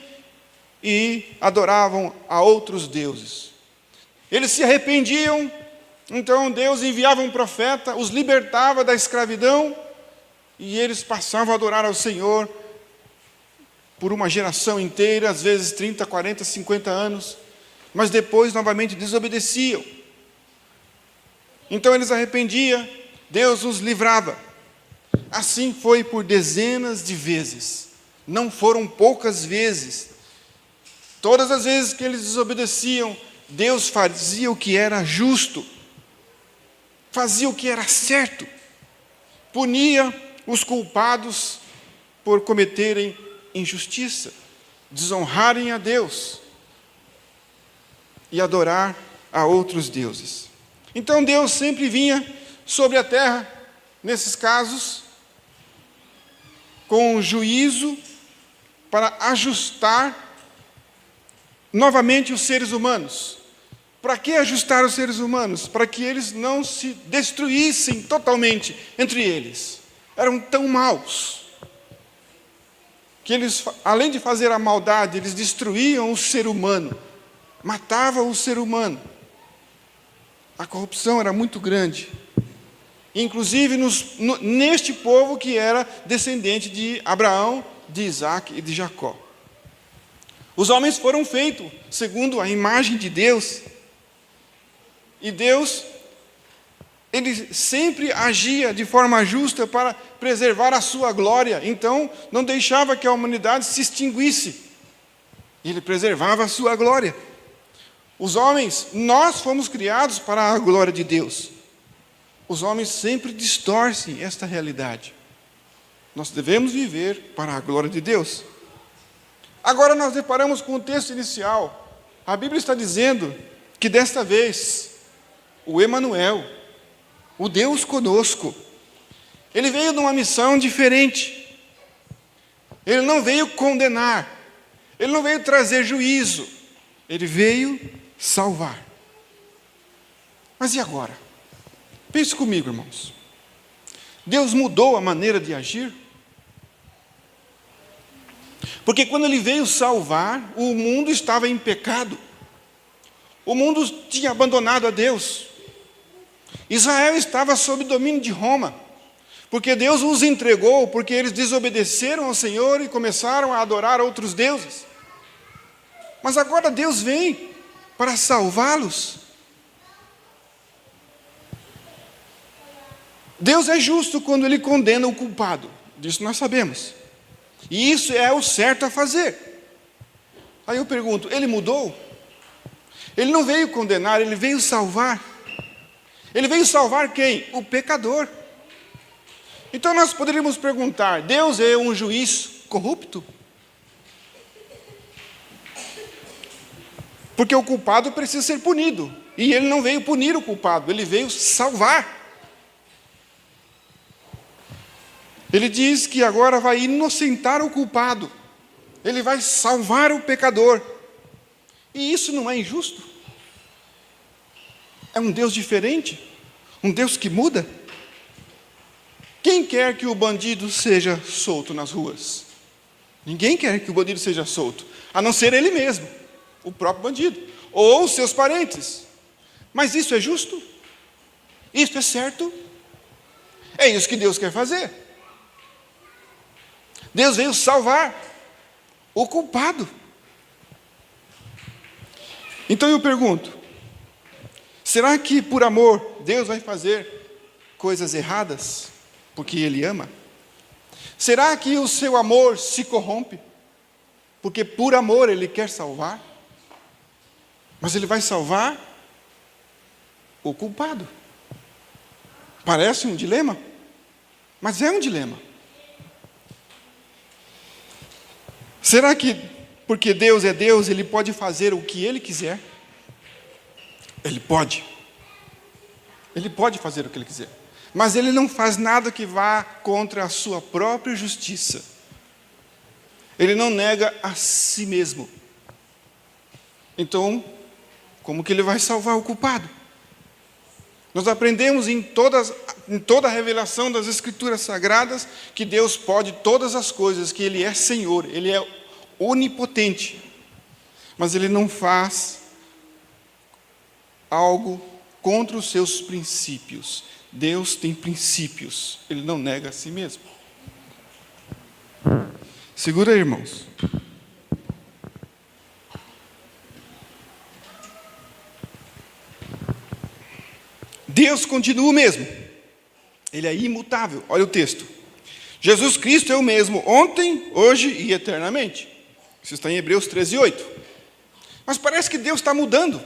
S5: e adoravam a outros deuses. Eles se arrependiam, então Deus enviava um profeta, os libertava da escravidão, e eles passavam a adorar ao Senhor por uma geração inteira, às vezes 30, 40, 50 anos, mas depois novamente desobedeciam. Então eles arrependiam, Deus os livrava. Assim foi por dezenas de vezes, não foram poucas vezes. Todas as vezes que eles desobedeciam, Deus fazia o que era justo, fazia o que era certo, punia os culpados por cometerem injustiça, desonrarem a Deus e adorar a outros deuses. Então Deus sempre vinha sobre a terra, nesses casos, com juízo para ajustar novamente os seres humanos. Para que ajustar os seres humanos? Para que eles não se destruíssem totalmente entre eles. Eram tão maus que eles, além de fazer a maldade, eles destruíam o ser humano, matavam o ser humano. A corrupção era muito grande. Inclusive neste povo que era descendente de Abraão, de Isaac e de Jacó. Os homens foram feitos segundo a imagem de Deus. E Deus, Ele sempre agia de forma justa para preservar a sua glória. Então, não deixava que a humanidade se extinguisse. Ele preservava a sua glória. Os homens, nós fomos criados para a glória de Deus. Os homens sempre distorcem esta realidade. Nós devemos viver para a glória de Deus. Agora nós deparamos com o texto inicial. A Bíblia está dizendo que desta vez, o Emanuel, o Deus conosco, ele veio numa missão diferente. Ele não veio condenar, ele não veio trazer juízo, ele veio salvar. Mas e agora? Pense comigo, irmãos. Deus mudou a maneira de agir? Porque quando ele veio salvar, o mundo estava em pecado. O mundo tinha abandonado a Deus. Israel estava sob domínio de Roma. Porque Deus os entregou, porque eles desobedeceram ao Senhor e começaram a adorar outros deuses. Mas agora Deus vem para salvá-los. Deus é justo quando Ele condena o culpado. Disso nós sabemos. E isso é o certo a fazer. Aí eu pergunto, Ele mudou? Ele não veio condenar, Ele veio salvar. Ele veio salvar quem? O pecador. Então nós poderíamos perguntar, Deus é um juiz corrupto? Porque o culpado precisa ser punido. E Ele não veio punir o culpado, Ele veio salvar. Ele diz que agora vai inocentar o culpado. Ele vai salvar o pecador. E isso não é injusto? É um Deus diferente? Um Deus que muda? Quem quer que o bandido seja solto nas ruas? Ninguém quer que o bandido seja solto, a não ser ele mesmo, o próprio bandido, ou os seus parentes. Mas isso é justo? Isso é certo? É isso que Deus quer fazer. Deus veio salvar o culpado. Então eu pergunto, será que por amor Deus vai fazer coisas erradas porque Ele ama? Será que o seu amor se corrompe porque por amor Ele quer salvar? Mas Ele vai salvar o culpado. Parece um dilema, mas é um dilema. Será que, porque Deus é Deus, Ele pode fazer o que Ele quiser? Ele pode. Ele pode fazer o que Ele quiser. Mas Ele não faz nada que vá contra a sua própria justiça. Ele não nega a si mesmo. Então, como que Ele vai salvar o culpado? Nós aprendemos em toda a revelação das Escrituras Sagradas que Deus pode todas as coisas, que Ele é Senhor, Ele é onipotente. Mas Ele não faz algo contra os seus princípios. Deus tem princípios, Ele não nega a si mesmo. Segura aí, irmãos. Deus continua o mesmo. Ele é imutável. Olha o texto. Jesus Cristo é o mesmo ontem, hoje e eternamente. Isso está em Hebreus 13:8. Mas parece que Deus está mudando.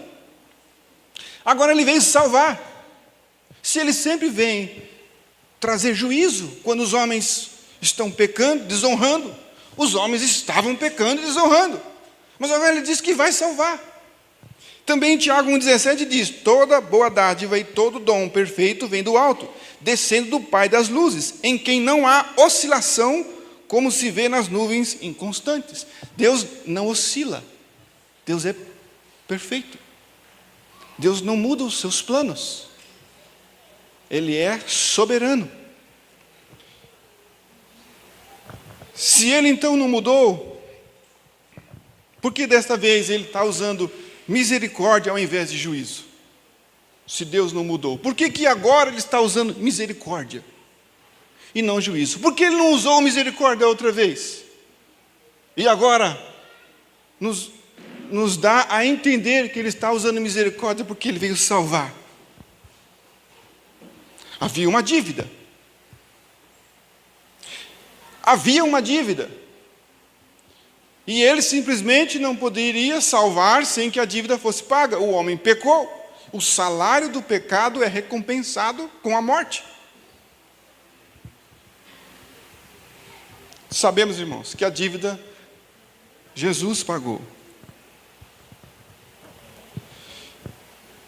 S5: Agora ele veio salvar. Se ele sempre vem trazer juízo quando os homens estão pecando, desonrando, os homens estavam pecando e desonrando. Mas agora ele diz que vai salvar. Também Tiago 1,17 diz: toda boa dádiva e todo dom perfeito vem do alto, descendo do Pai das luzes, em quem não há oscilação, como se vê nas nuvens inconstantes. Deus não oscila. Deus é perfeito. Deus não muda os seus planos. Ele é soberano. Se ele então não mudou, por que desta vez ele está usando misericórdia ao invés de juízo? Se Deus não mudou, por que agora ele está usando misericórdia e não juízo? Por que ele não usou misericórdia outra vez? E agora nos dá a entender que ele está usando misericórdia porque ele veio salvar. Havia uma dívida. Havia uma dívida. E ele simplesmente não poderia salvar sem que a dívida fosse paga. O homem pecou. O salário do pecado é recompensado com a morte. Sabemos, irmãos, que a dívida Jesus pagou.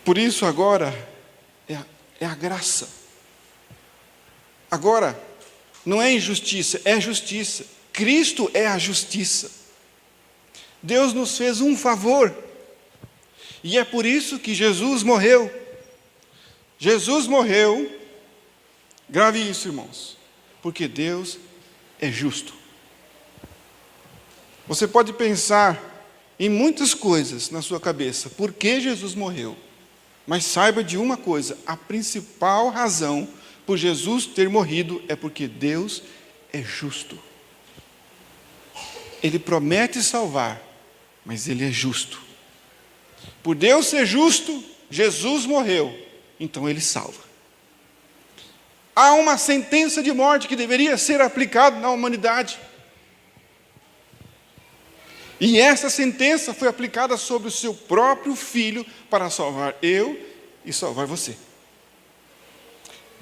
S5: Por isso agora é a graça. Agora, não é injustiça, é justiça. Cristo é a justiça. Deus nos fez um favor. E é por isso que Jesus morreu. Jesus morreu, grave isso, irmãos, porque Deus é justo. Você pode pensar em muitas coisas na sua cabeça, por que Jesus morreu? Mas saiba de uma coisa, a principal razão por Jesus ter morrido é porque Deus é justo. Ele promete salvar, mas Ele é justo. Por Deus ser justo, Jesus morreu, então Ele salva. Há uma sentença de morte que deveria ser aplicada na humanidade. E essa sentença foi aplicada sobre o seu próprio Filho para salvar eu e salvar você.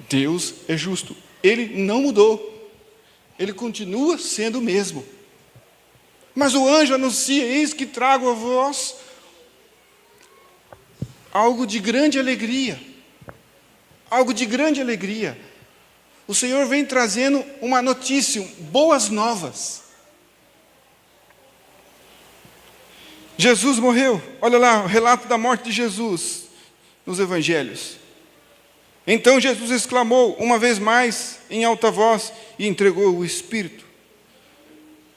S5: Deus é justo. Ele não mudou. Ele continua sendo o mesmo. Mas o anjo anuncia: eis que trago a vós algo de grande alegria. Algo de grande alegria. O Senhor vem trazendo uma notícia, boas novas. Jesus morreu. Olha lá o relato da morte de Jesus nos evangelhos. Então Jesus exclamou uma vez mais em alta voz e entregou o Espírito.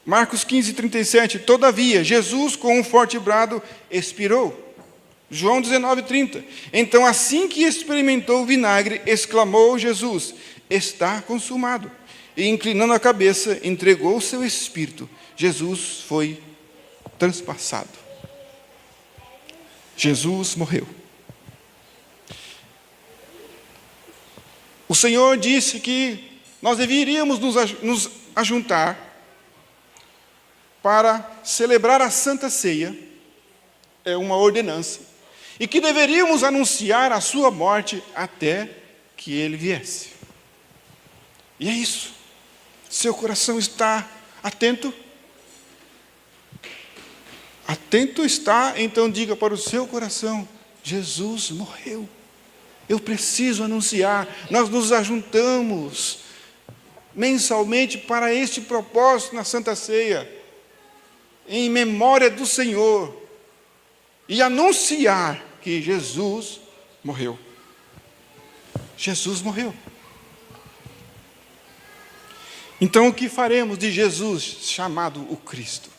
S5: Marcos 15:37. Todavia, Jesus com um forte brado expirou. João 19:30. Então, assim que experimentou o vinagre, exclamou Jesus: está consumado. E inclinando a cabeça, entregou o seu Espírito. Jesus foi transpassado. Jesus morreu. O Senhor disse que nós deveríamos nos ajuntar para celebrar a Santa Ceia, é uma ordenança, e que deveríamos anunciar a sua morte até que ele viesse. E é isso. Seu coração está atento? Atento está, então diga para o seu coração: Jesus morreu. Eu preciso anunciar. Nós nos ajuntamos mensalmente para este propósito na Santa Ceia, em memória do Senhor, e anunciar que Jesus morreu. Jesus morreu. Então o que faremos de Jesus chamado o Cristo?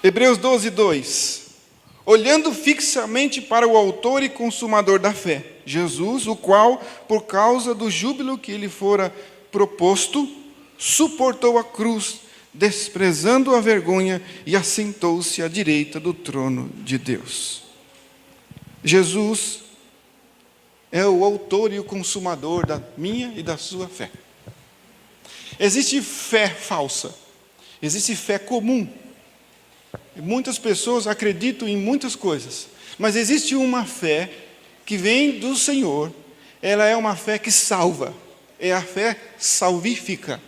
S5: Hebreus 12:2. Olhando fixamente para o autor e consumador da fé, Jesus, o qual, por causa do júbilo que lhe fora proposto, suportou a cruz, desprezando a vergonha, e assentou-se à direita do trono de Deus. Jesus é o autor e o consumador da minha e da sua fé. Existe fé falsa, existe fé comum. Muitas pessoas acreditam em muitas coisas, mas existe uma fé que vem do Senhor. Ela é uma fé que salva, é a fé salvífica.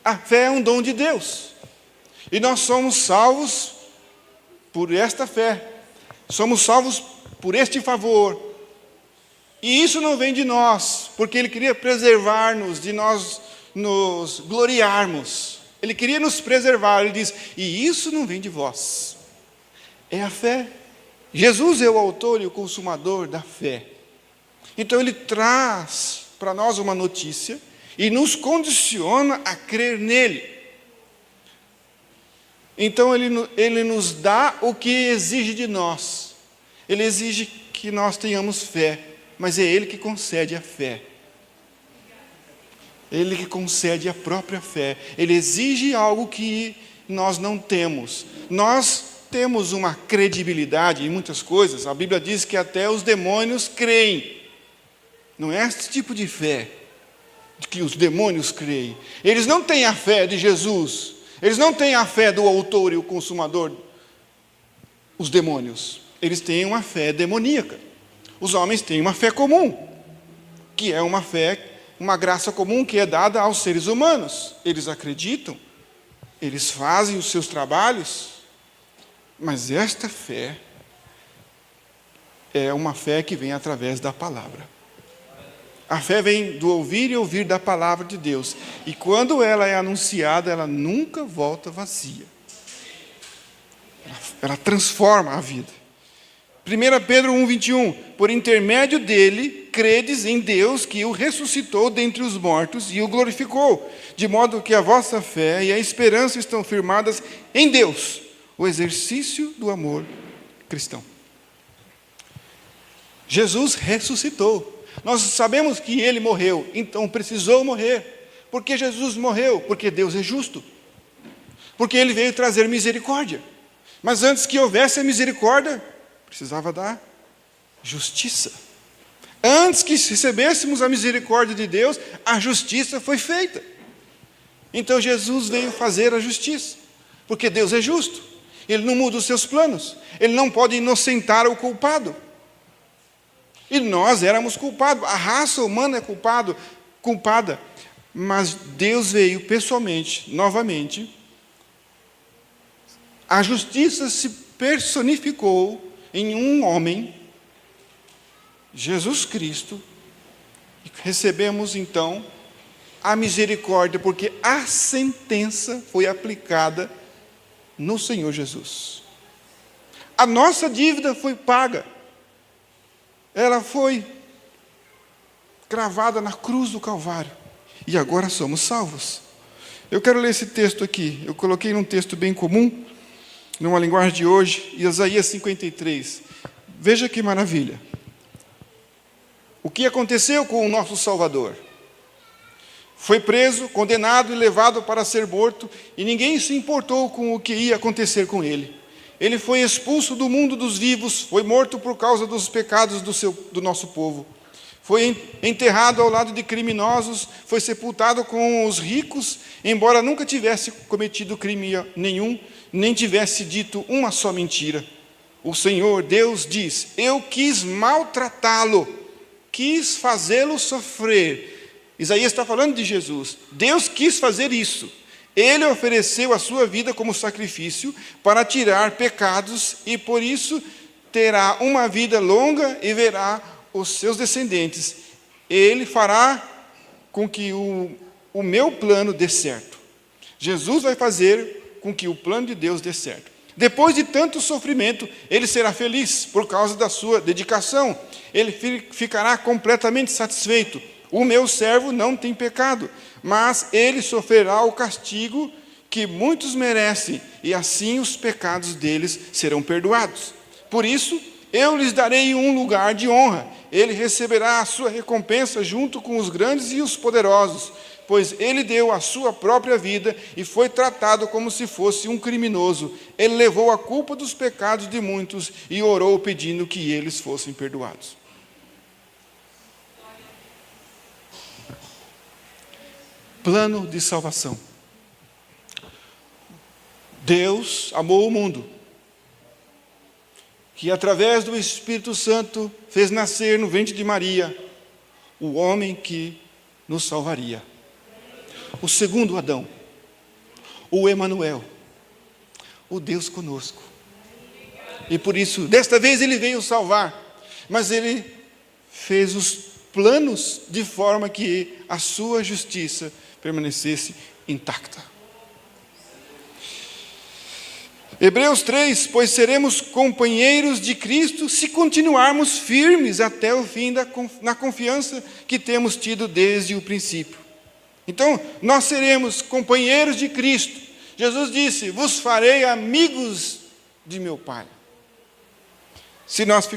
S5: A fé é um dom de Deus, e nós somos salvos por esta fé, somos salvos por este favor. E isso não vem de nós, porque Ele queria preservar-nos, de nós nos gloriarmos. Ele queria nos preservar, Ele diz, e isso não vem de vós. É a fé. Jesus é o autor e o consumador da fé. Então Ele traz para nós uma notícia e nos condiciona a crer nele. Então Ele nos dá o que exige de nós. Ele exige que nós tenhamos fé, mas é Ele que concede a fé. Ele que concede a própria fé. Ele exige algo que nós não temos. Nós temos uma credibilidade em muitas coisas. A Bíblia diz que até os demônios creem. Não é esse tipo de fé de que os demônios creem. Eles não têm a fé de Jesus. Eles não têm a fé do autor e o consumador. Os demônios. Eles têm uma fé demoníaca. Os homens têm uma fé comum, que é uma fé, uma graça comum que é dada aos seres humanos. Eles acreditam, eles fazem os seus trabalhos, mas esta fé é uma fé que vem através da palavra. A fé vem do ouvir e ouvir da palavra de Deus. E quando ela é anunciada, ela nunca volta vazia. Ela transforma a vida. 1 Pedro 1,21, por intermédio dele, credes em Deus que o ressuscitou dentre os mortos e o glorificou, de modo que a vossa fé e a esperança estão firmadas em Deus, o exercício do amor cristão. Jesus ressuscitou. Nós sabemos que Ele morreu, então precisou morrer. Por que Jesus morreu? Porque Deus é justo. Porque Ele veio trazer misericórdia. Mas antes que houvesse a misericórdia, precisava da justiça. Antes que recebêssemos a misericórdia de Deus, a justiça foi feita. Então Jesus veio fazer a justiça, porque Deus é justo. Ele não muda os seus planos. Ele não pode inocentar o culpado. E nós éramos culpados. A raça humana é culpada. Mas Deus veio pessoalmente, novamente. A justiça se personificou em um homem, Jesus Cristo, e recebemos então a misericórdia, porque a sentença foi aplicada no Senhor Jesus. A nossa dívida foi paga, ela foi cravada na cruz do Calvário, e agora somos salvos. Eu quero ler esse texto aqui, eu coloquei num texto bem comum, numa linguagem de hoje, Isaías 53. Veja que maravilha. O que aconteceu com o nosso Salvador? Foi preso, condenado e levado para ser morto, e ninguém se importou com o que ia acontecer com ele. Ele foi expulso do mundo dos vivos, foi morto por causa dos pecados do nosso povo. Foi enterrado ao lado de criminosos, foi sepultado com os ricos, embora nunca tivesse cometido crime nenhum, nem tivesse dito uma só mentira. O Senhor, Deus, diz, eu quis maltratá-lo, quis fazê-lo sofrer. Isaías está falando de Jesus. Deus quis fazer isso. Ele ofereceu a sua vida como sacrifício para tirar pecados e por isso terá uma vida longa e verá os seus descendentes. Ele fará com que o meu plano dê certo. Jesus vai fazer com que o plano de Deus dê certo. Depois de tanto sofrimento, ele será feliz por causa da sua dedicação. Ele ficará completamente satisfeito. O meu servo não tem pecado, mas ele sofrerá o castigo que muitos merecem, e assim os pecados deles serão perdoados. Por isso, eu lhes darei um lugar de honra. Ele receberá a sua recompensa junto com os grandes e os poderosos, pois ele deu a sua própria vida e foi tratado como se fosse um criminoso. Ele levou a culpa dos pecados de muitos e orou pedindo que eles fossem perdoados. Plano de salvação. Deus amou o mundo, que através do Espírito Santo fez nascer no ventre de Maria o homem que nos salvaria. O segundo Adão, o Emanuel, o Deus conosco. E por isso, desta vez ele veio salvar, mas ele fez os planos de forma que a sua justiça permanecesse intacta. Hebreus 3, pois seremos companheiros de Cristo se continuarmos firmes até o fim na confiança que temos tido desde o princípio. Então, nós seremos companheiros de Cristo. Jesus disse, vos farei amigos de meu Pai. Se nós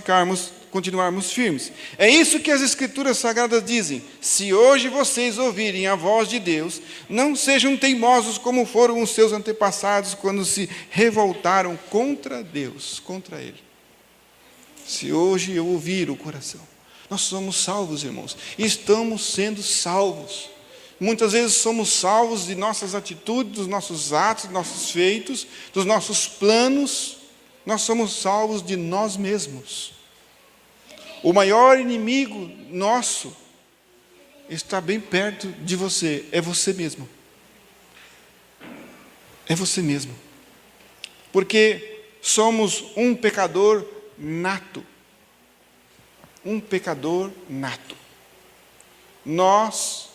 S5: continuarmos firmes. É isso que as Escrituras Sagradas dizem. Se hoje vocês ouvirem a voz de Deus, não sejam teimosos como foram os seus antepassados quando se revoltaram contra Deus, contra Ele. Se hoje eu ouvir o coração. Nós somos salvos, irmãos. E estamos sendo salvos. Muitas vezes somos salvos de nossas atitudes, dos nossos atos, dos nossos feitos, dos nossos planos. Nós somos salvos de nós mesmos. O maior inimigo nosso está bem perto de você, é você mesmo. É você mesmo. Porque somos um pecador nato. Um pecador nato. Nós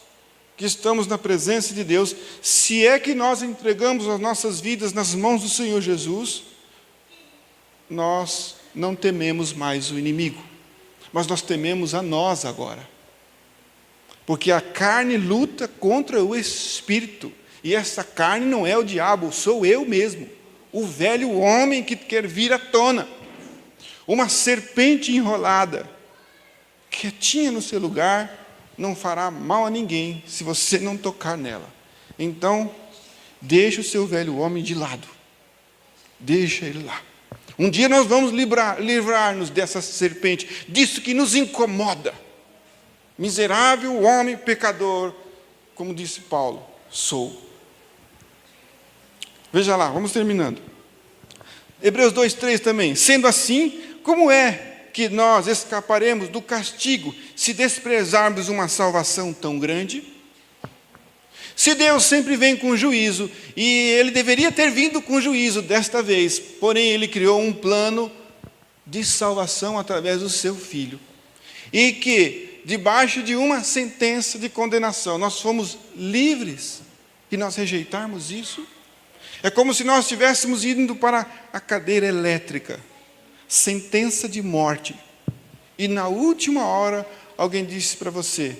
S5: que estamos na presença de Deus, se é que nós entregamos as nossas vidas nas mãos do Senhor Jesus, nós não tememos mais o inimigo, mas nós tememos a nós agora. Porque a carne luta contra o Espírito, e essa carne não é o diabo, sou eu mesmo, o velho homem que quer vir à tona, uma serpente enrolada, quietinha no seu lugar, não fará mal a ninguém, se você não tocar nela. Então, deixa o seu velho homem de lado, deixa ele lá. Um dia nós vamos livrar-nos dessa serpente, disso que nos incomoda. Miserável homem pecador, como disse Paulo, sou. Veja lá, vamos terminando. Hebreus 2:3 também. Sendo assim, como é que nós escaparemos do castigo se desprezarmos uma salvação tão grande? Se Deus sempre vem com juízo, e Ele deveria ter vindo com juízo desta vez, porém Ele criou um plano de salvação através do seu Filho. E que, debaixo de uma sentença de condenação, nós fomos livres, e nós rejeitarmos isso, é como se nós estivéssemos indo para a cadeira elétrica, sentença de morte, e na última hora alguém disse para você,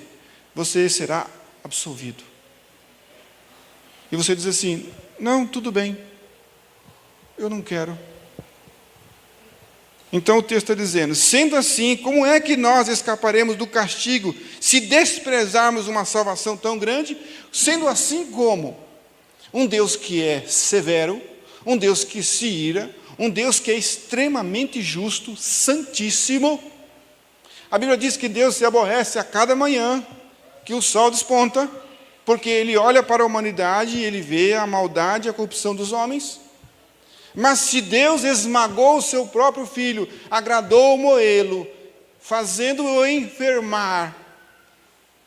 S5: você será absolvido. E você diz assim, não, tudo bem, eu não quero. Então o texto está dizendo, sendo assim, como é que nós escaparemos do castigo se desprezarmos uma salvação tão grande? Sendo assim como um Deus que é severo, um Deus que se ira, um Deus que é extremamente justo, santíssimo. A Bíblia diz que Deus se aborrece a cada manhã que o sol desponta, porque Ele olha para a humanidade e Ele vê a maldade e a corrupção dos homens. Mas se Deus esmagou o seu próprio Filho, agradou moê-lo, fazendo-o enfermar,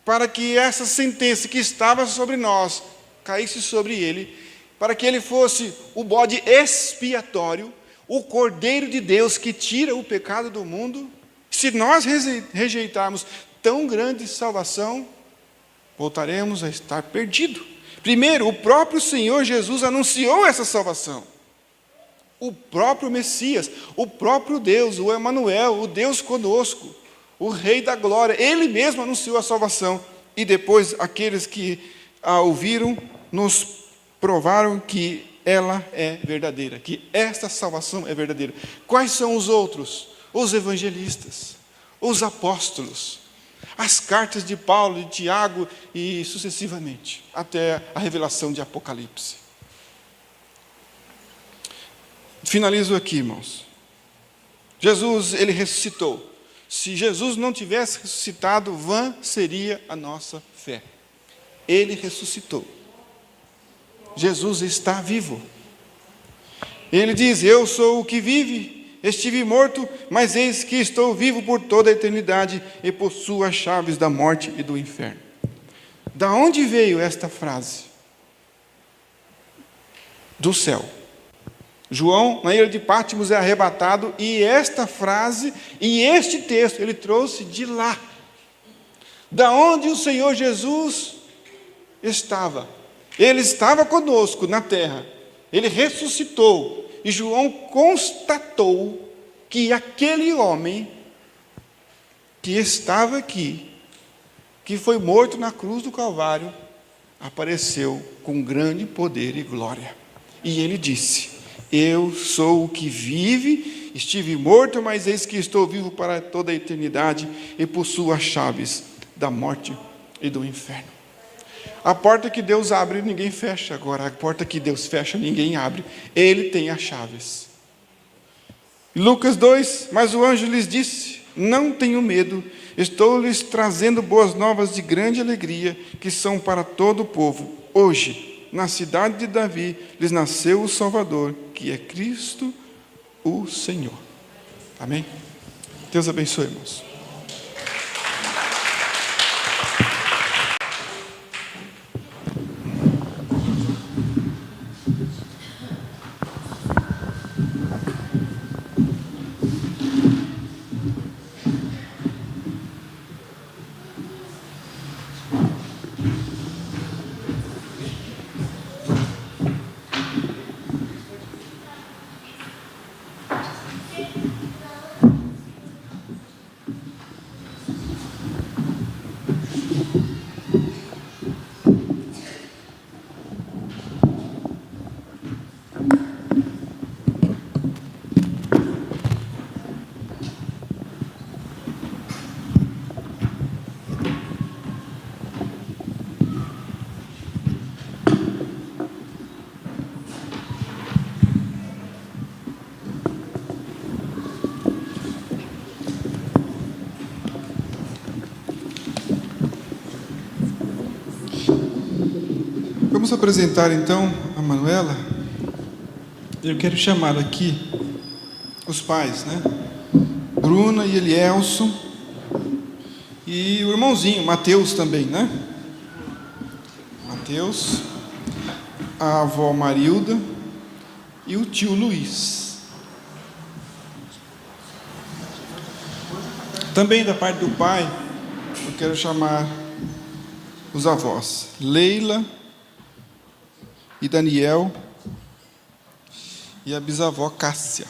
S5: para que essa sentença que estava sobre nós, caísse sobre Ele, para que Ele fosse o bode expiatório, o Cordeiro de Deus que tira o pecado do mundo, se nós rejeitarmos tão grande salvação, voltaremos a estar perdidos. Primeiro, o próprio Senhor Jesus anunciou essa salvação. O próprio Messias, o próprio Deus, o Emanuel, o Deus conosco, o Rei da Glória, Ele mesmo anunciou a salvação. E depois, aqueles que a ouviram, nos provaram que ela é verdadeira, que esta salvação é verdadeira. Quais são os outros? Os evangelistas, os apóstolos, as cartas de Paulo, de Tiago e sucessivamente, até a revelação de Apocalipse. Finalizo aqui, irmãos. Jesus, Ele ressuscitou. Se Jesus não tivesse ressuscitado, vã seria a nossa fé. Ele ressuscitou. Jesus está vivo. Ele diz: eu sou o que vive, estive morto, mas eis que estou vivo por toda a eternidade e possuo as chaves da morte e do inferno. Da onde veio esta frase? Do céu. João, na ilha de Patmos, é arrebatado, e esta frase e este texto ele trouxe de lá, da onde o Senhor Jesus estava. Ele estava conosco na terra, ele ressuscitou, e João constatou que aquele homem que estava aqui, que foi morto na cruz do Calvário, apareceu com grande poder e glória. E ele disse: eu sou o que vive, estive morto, mas eis que estou vivo para toda a eternidade e possuo as chaves da morte e do inferno. A porta que Deus abre, ninguém fecha. Agora, a porta que Deus fecha, ninguém abre. Ele tem as chaves. Lucas 2, mas o anjo lhes disse: não tenham medo, estou lhes trazendo boas novas de grande alegria, que são para todo o povo. Hoje, na cidade de Davi, lhes nasceu o Salvador, que é Cristo o Senhor. Amém? Deus abençoe, irmãos. Vamos apresentar então a Manuela. Eu quero chamar aqui os pais, né? Bruna e Elielson, e o irmãozinho, Mateus também, né? Mateus, a avó Marilda e o tio Luiz. Também da parte do pai, eu quero chamar os avós, Leila e Daniel, e a bisavó Cássia.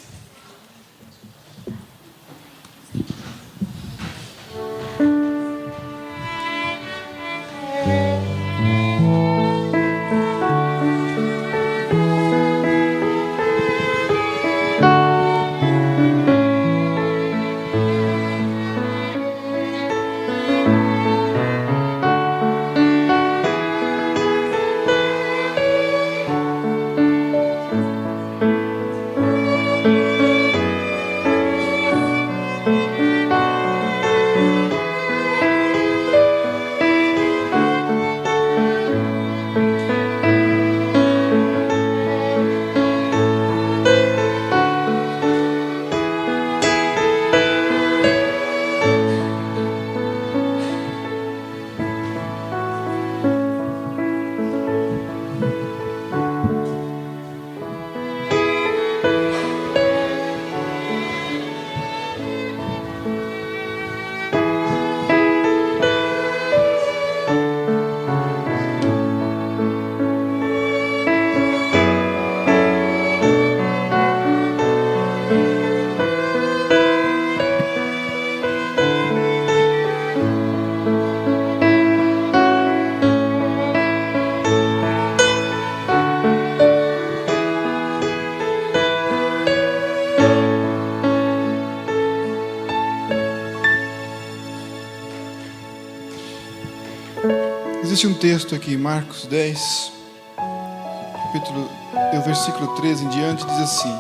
S5: Existe um texto aqui, Marcos 10, versículo 13 em diante, diz assim: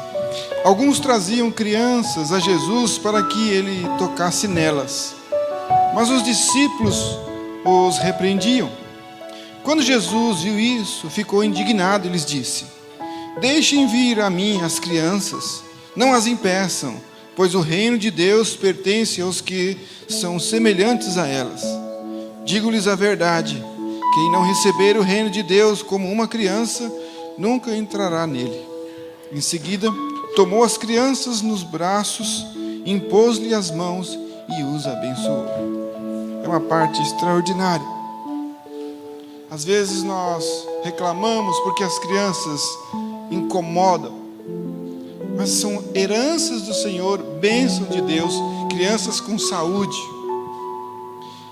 S5: alguns traziam crianças a Jesus para que ele tocasse nelas, mas os discípulos os repreendiam. Quando Jesus viu isso, ficou indignado e lhes disse: Deixem vir a mim as crianças, não as impeçam, pois o reino de Deus pertence aos que são semelhantes a elas. Digo-lhes a verdade, quem não receber o reino de Deus como uma criança, nunca entrará nele. Em seguida, tomou as crianças nos braços, impôs-lhe as mãos e os abençoou. É uma parte extraordinária. Às vezes nós reclamamos porque as crianças incomodam, mas são heranças do Senhor, bênção de Deus, crianças com saúde,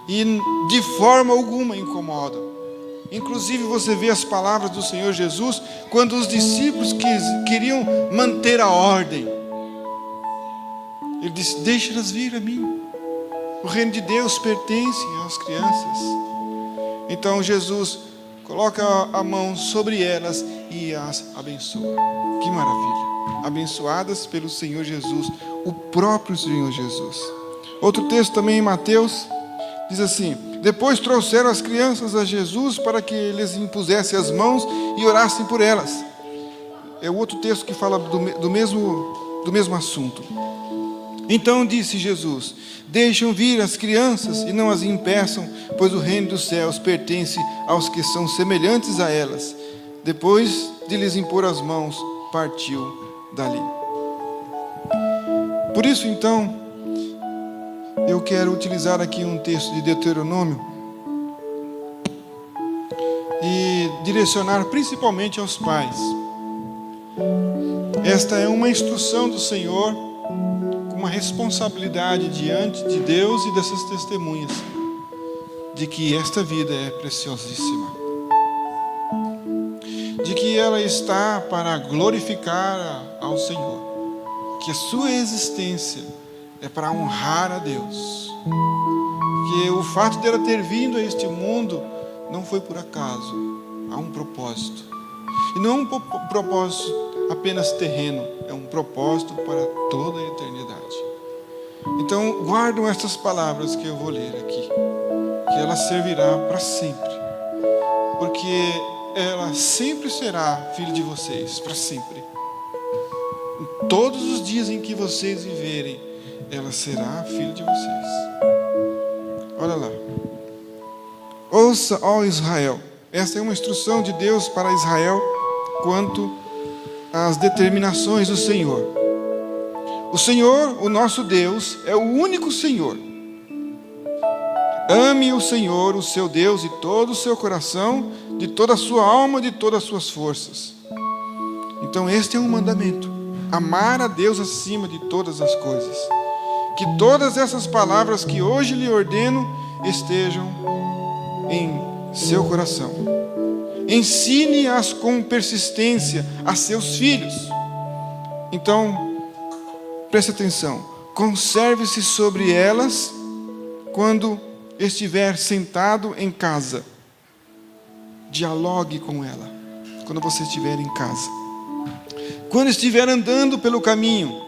S5: e de forma alguma incomodam. Inclusive você vê as palavras do Senhor Jesus, quando os discípulos queriam manter a ordem, Ele disse: deixa-las vir a mim, o reino de Deus pertence às crianças. Então Jesus coloca a mão sobre elas e as abençoa. Que maravilha! Abençoadas pelo Senhor Jesus, o próprio Senhor Jesus. Outro texto também em Mateus diz assim: depois trouxeram as crianças a Jesus para que eles impusessem as mãos e orassem por elas. É o outro texto que fala do mesmo assunto. Então disse Jesus: deixem vir as crianças e não as impeçam, pois o reino dos céus pertence aos que são semelhantes a elas. Depois de lhes impor as mãos, partiu dali. Por isso, então, eu quero utilizar aqui um texto de Deuteronômio e direcionar principalmente aos pais. Esta é uma instrução do Senhor, com uma responsabilidade diante de Deus e dessas testemunhas, de que esta vida é preciosíssima, de que ela está para glorificar ao Senhor, que a sua existência é para honrar a Deus, que o fato dela ter vindo a este mundo não foi por acaso, há um propósito, e não um propósito apenas terreno, é um propósito para toda a eternidade. Então guardam estas palavras que eu vou ler aqui, que ela servirá para sempre, porque ela sempre será filho de vocês, para sempre. Em todos os dias em que vocês viverem, ela será filho de vocês. Olha lá. Ouça, ó Israel. Esta é uma instrução de Deus para Israel quanto às determinações do Senhor. O Senhor, o nosso Deus, é o único Senhor. Ame o Senhor, o seu Deus, de todo o seu coração, de toda a sua alma, de todas as suas forças. Então este é um mandamento: amar a Deus acima de todas as coisas. Que todas essas palavras que hoje lhe ordeno estejam em seu coração. Ensine-as com persistência a seus filhos. Então, preste atenção. Conserve-se sobre elas quando estiver sentado em casa. Dialogue com ela quando você estiver em casa. Quando estiver andando pelo caminho,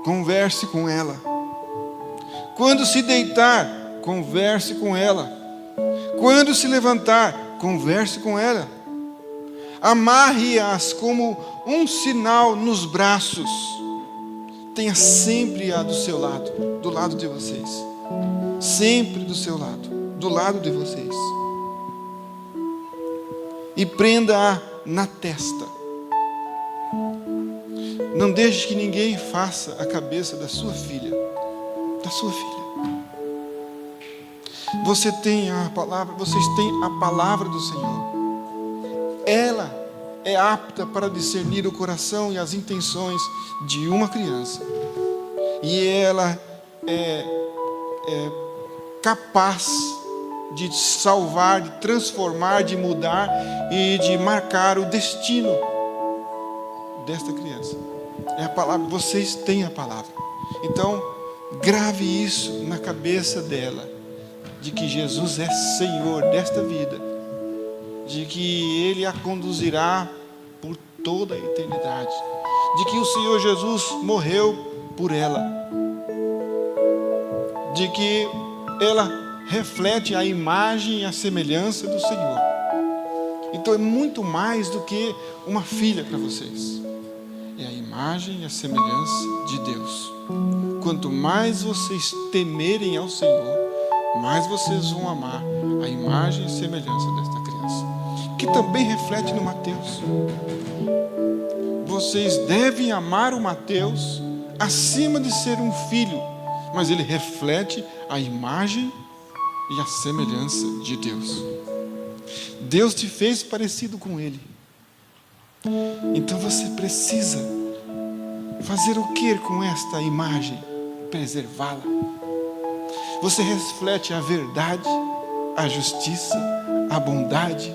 S5: converse com ela. Quando se deitar, converse com ela. Quando se levantar, converse com ela. Amarre-as como um sinal nos braços. Tenha sempre a do seu lado, do lado de vocês. Sempre do seu lado, do lado de vocês. E prenda-a na testa. Não deixe que ninguém faça a cabeça da sua filha. Da sua filha. Você tem a palavra, vocês têm a palavra do Senhor. Ela é apta para discernir o coração e as intenções de uma criança. E ela é capaz de salvar, de transformar, de mudar e de marcar o destino desta criança. É a palavra, vocês têm a palavra. Então, grave isso na cabeça dela, de que Jesus é Senhor desta vida, de que Ele a conduzirá por toda a eternidade, de que o Senhor Jesus morreu por ela, de que ela reflete a imagem e a semelhança do Senhor. Então, Então é muito mais do que uma filha para vocês. É a imagem e a semelhança de Deus. Quanto mais vocês temerem ao Senhor, mais vocês vão amar a imagem e semelhança desta criança, que também reflete no Mateus. Vocês devem amar o Mateus acima de ser um filho, mas ele reflete a imagem e a semelhança de Deus. Deus te fez parecido com ele. Então você precisa fazer o que com esta imagem? Preservá-la. Você reflete a verdade, a justiça, a bondade,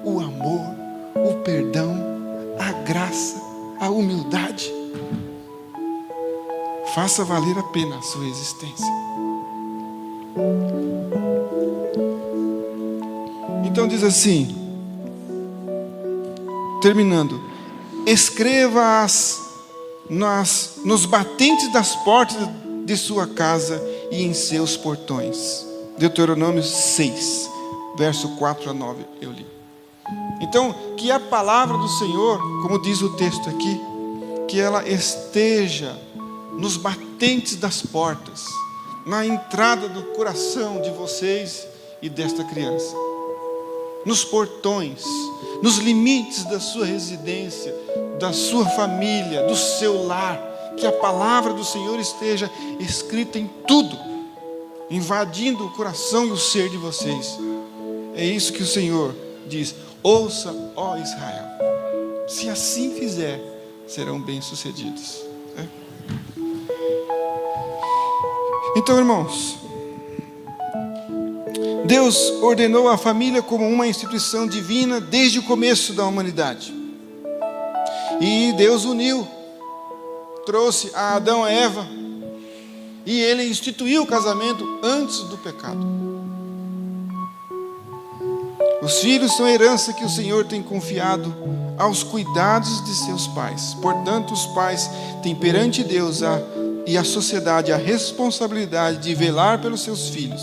S5: o amor, o perdão, a graça, a humildade. Faça valer a pena a sua existência. Então diz assim, terminando: escreva-as nos batentes das portas de sua casa e em seus portões. Deuteronômio 6, verso 4 a 9, eu li. Então, que a palavra do Senhor, como diz o texto aqui, que ela esteja nos batentes das portas, na entrada do coração de vocês e desta criança, nos portões, nos limites da sua residência, da sua família, do seu lar, que a palavra do Senhor esteja escrita em tudo, invadindo o coração e o ser de vocês. É isso que o Senhor diz: ouça, ó Israel, se assim fizer, serão bem-sucedidos. Então, irmãos, Deus ordenou a família como uma instituição divina desde o começo da humanidade. E Deus uniu, trouxe a Adão e a Eva, e Ele instituiu o casamento antes do pecado. Os filhos são a herança que o Senhor tem confiado aos cuidados de seus pais. Portanto, os pais têm perante Deus e a sociedade a responsabilidade de velar pelos seus filhos.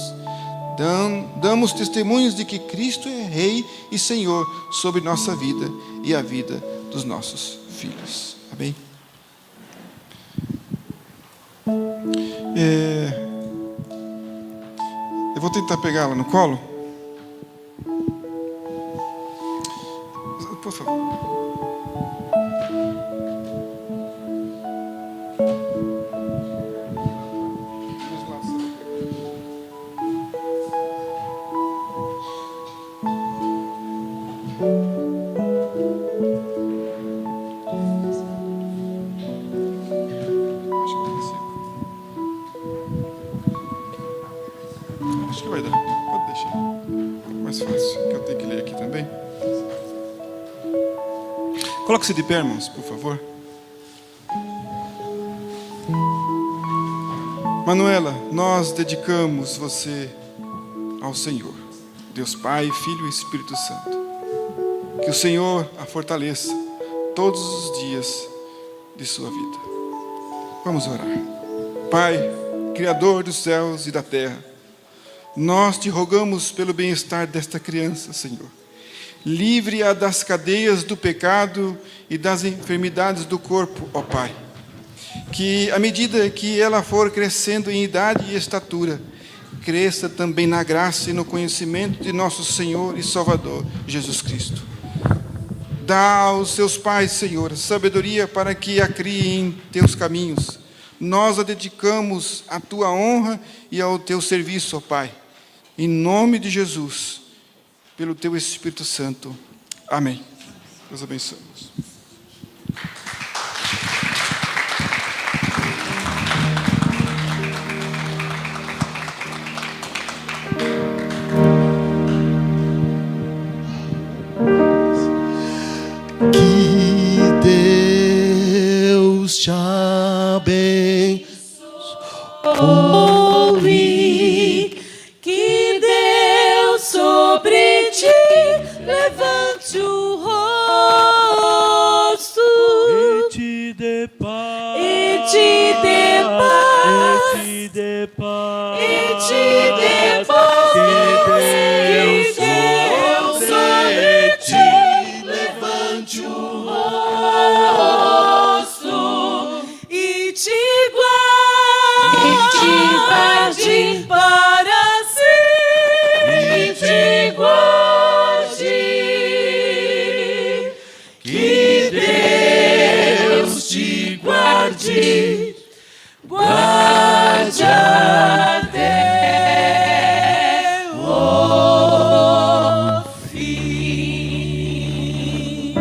S5: Damos testemunhos de que Cristo é Rei e Senhor sobre nossa vida e a vida dos nossos filhos. Amém? Eu vou tentar pegá-la no colo. Por favor. Acho que vai dar. Pode deixar. Mais fácil, que eu tenho que ler aqui também. Coloque-se de pé, irmãos, por favor. Manuela, nós dedicamos você ao Senhor, Deus Pai, Filho e Espírito Santo. Que o Senhor a fortaleça todos os dias de sua vida. Vamos orar. Pai, Criador dos céus e da terra, nós te rogamos pelo bem-estar desta criança, Senhor. Livre-a das cadeias do pecado e das enfermidades do corpo, ó Pai. Que à medida que ela for crescendo em idade e estatura, cresça também na graça e no conhecimento de nosso Senhor e Salvador, Jesus Cristo. Dá aos seus pais, Senhor, sabedoria para que a criem em teus caminhos. Nós a dedicamos à tua honra e ao teu serviço, ó Pai. Em nome de Jesus, pelo teu Espírito Santo. Amém. Deus abençoe.
S4: Que Deus te abençoe.
S7: Que Deus sobre ti levante o rosto
S6: E te dê paz.
S7: e te dê paz.
S6: E te dê paz.
S7: E te dê paz.
S6: Que
S7: Que Deus sobre ti guarde, guarde até o fim.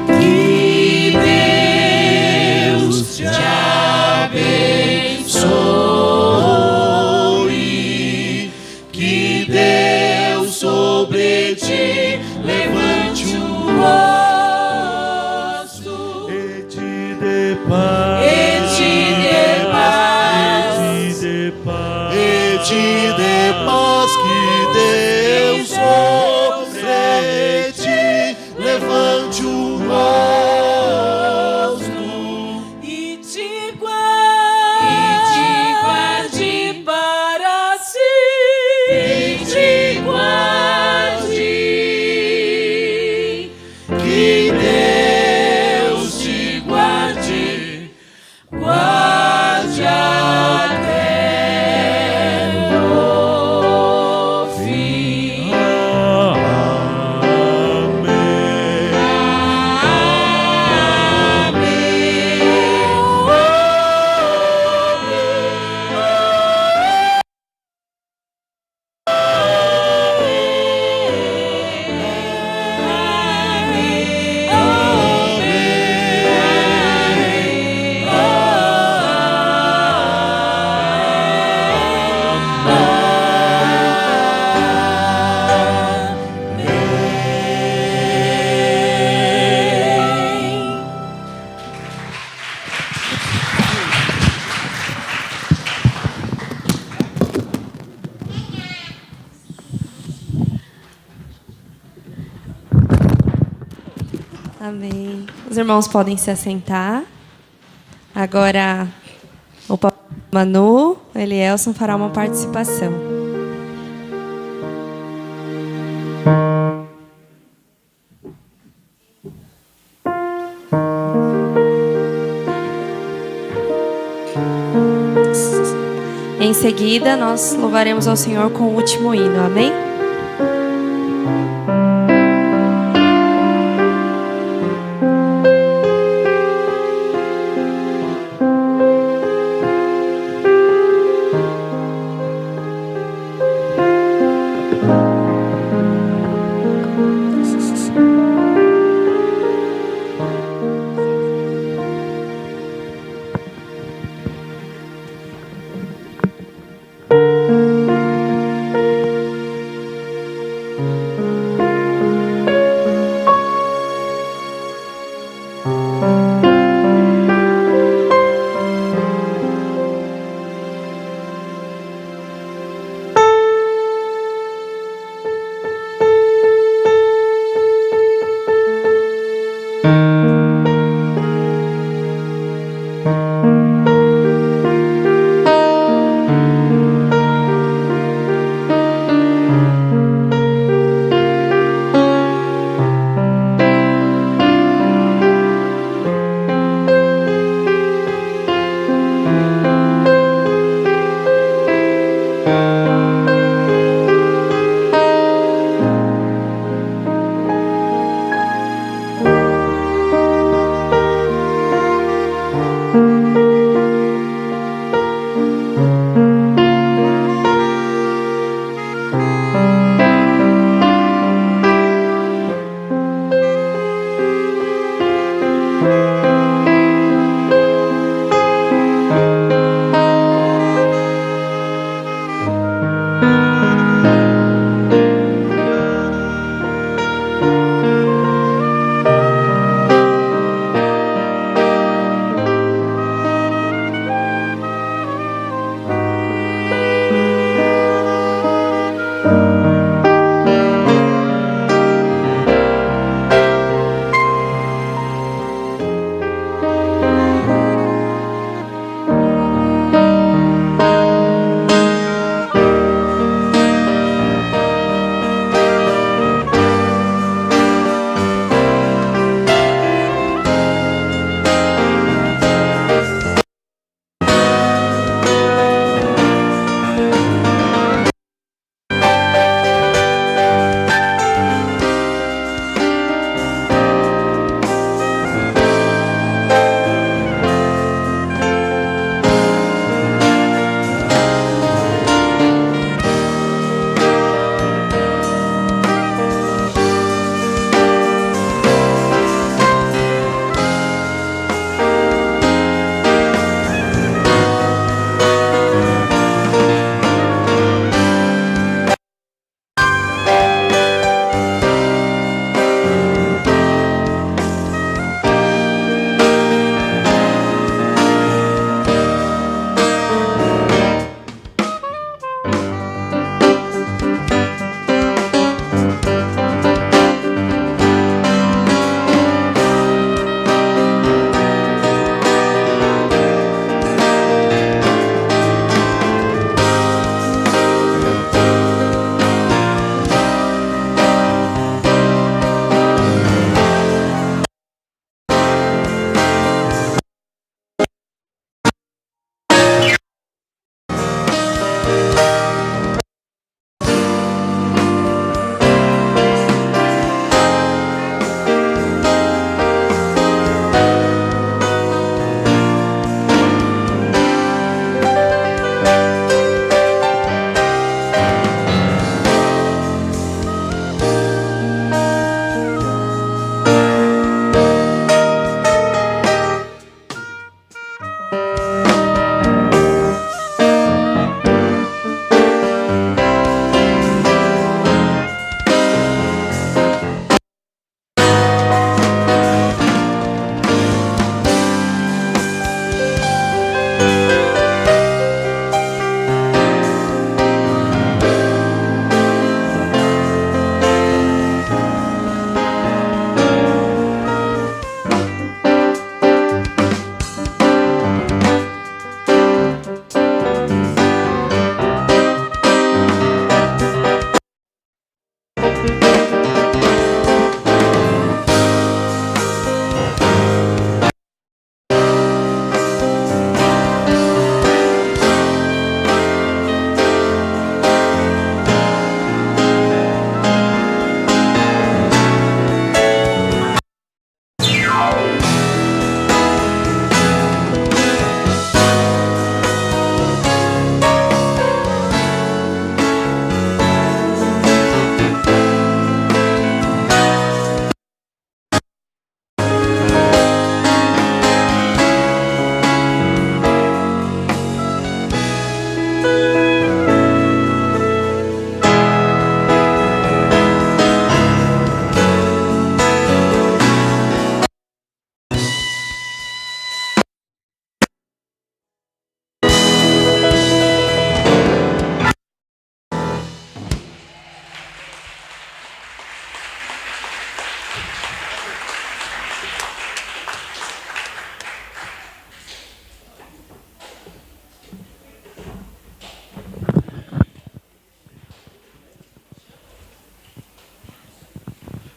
S7: Que Deus te abençoe, que Deus sobre ti levante o rosto
S8: E te dê paz,
S7: e te dê paz,
S8: e te dê paz,
S4: E te dê paz, que Deus sobre ti levante o rosto.
S7: e te guarde para si, e te guarde,
S4: Que
S7: Deus te guarde, guarde até o fim.
S1: Amém. Os irmãos podem se assentar. Agora, o Papai Manu, Elielson fará uma participação. Em seguida, nós louvaremos ao Senhor com o último hino. Amém?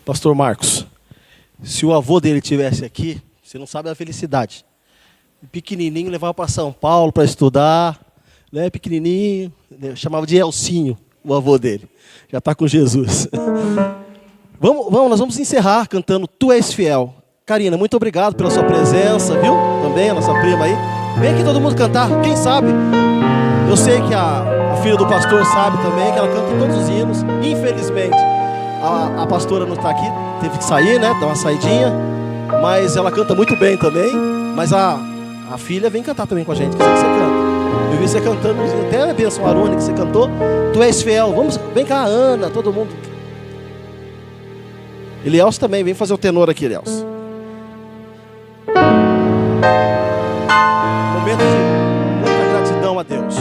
S4: Pastor Marcos, se o avô dele estivesse aqui, você não sabe a felicidade. Pequenininho, levava para São Paulo para estudar, né? Pequenininho, chamava de Elcinho, o avô dele. Já está com Jesus. Nós vamos encerrar cantando Tu És Fiel. Karina, muito obrigado pela sua presença, viu? Também, a nossa prima aí. Vem aqui todo mundo cantar, quem sabe? Eu sei que a filha do pastor sabe também, que ela canta todos os hinos. Infelizmente, a pastora não está aqui, teve que sair, né? Dar uma saidinha. Mas ela canta muito bem também. Mas a filha vem cantar também com a gente, que você canta. Eu vi você cantando, até a bênção Arone que você cantou. Tu és fiel. Vem cá, Ana, todo mundo. Elielso também, vem fazer o tenor aqui, Elielso. Momento de muita gratidão a Deus.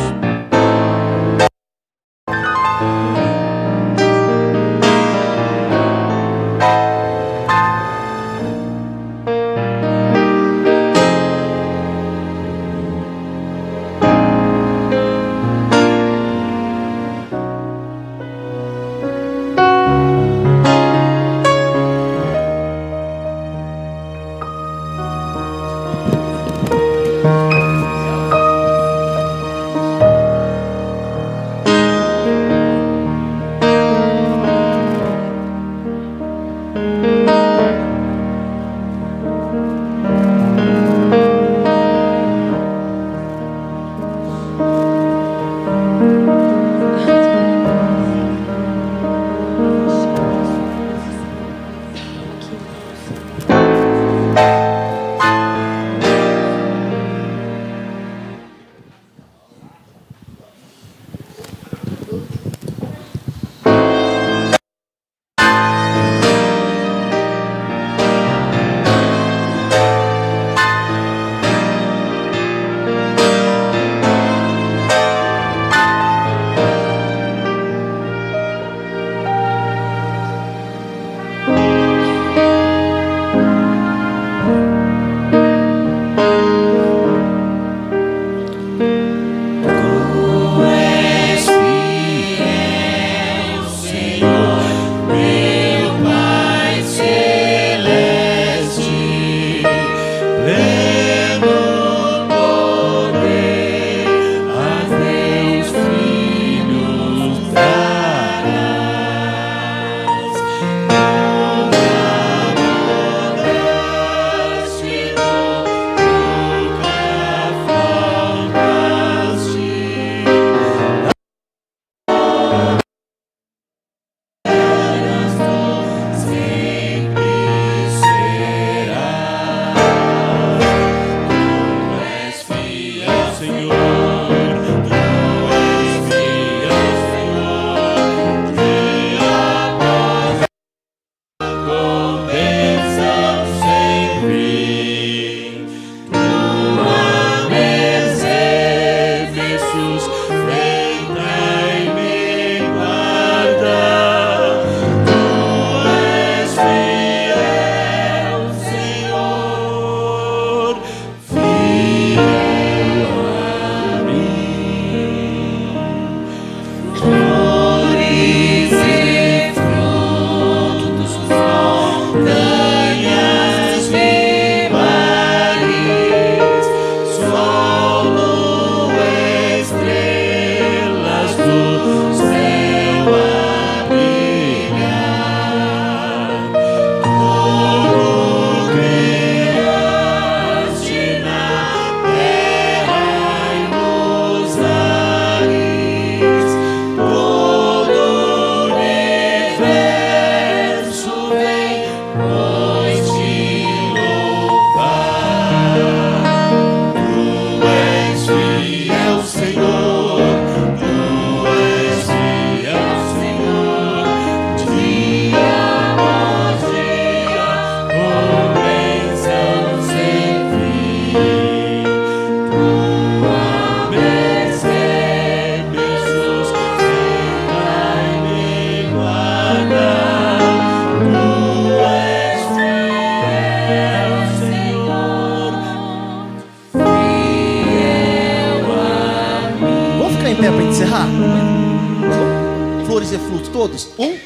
S4: Flores e frutos, todos. E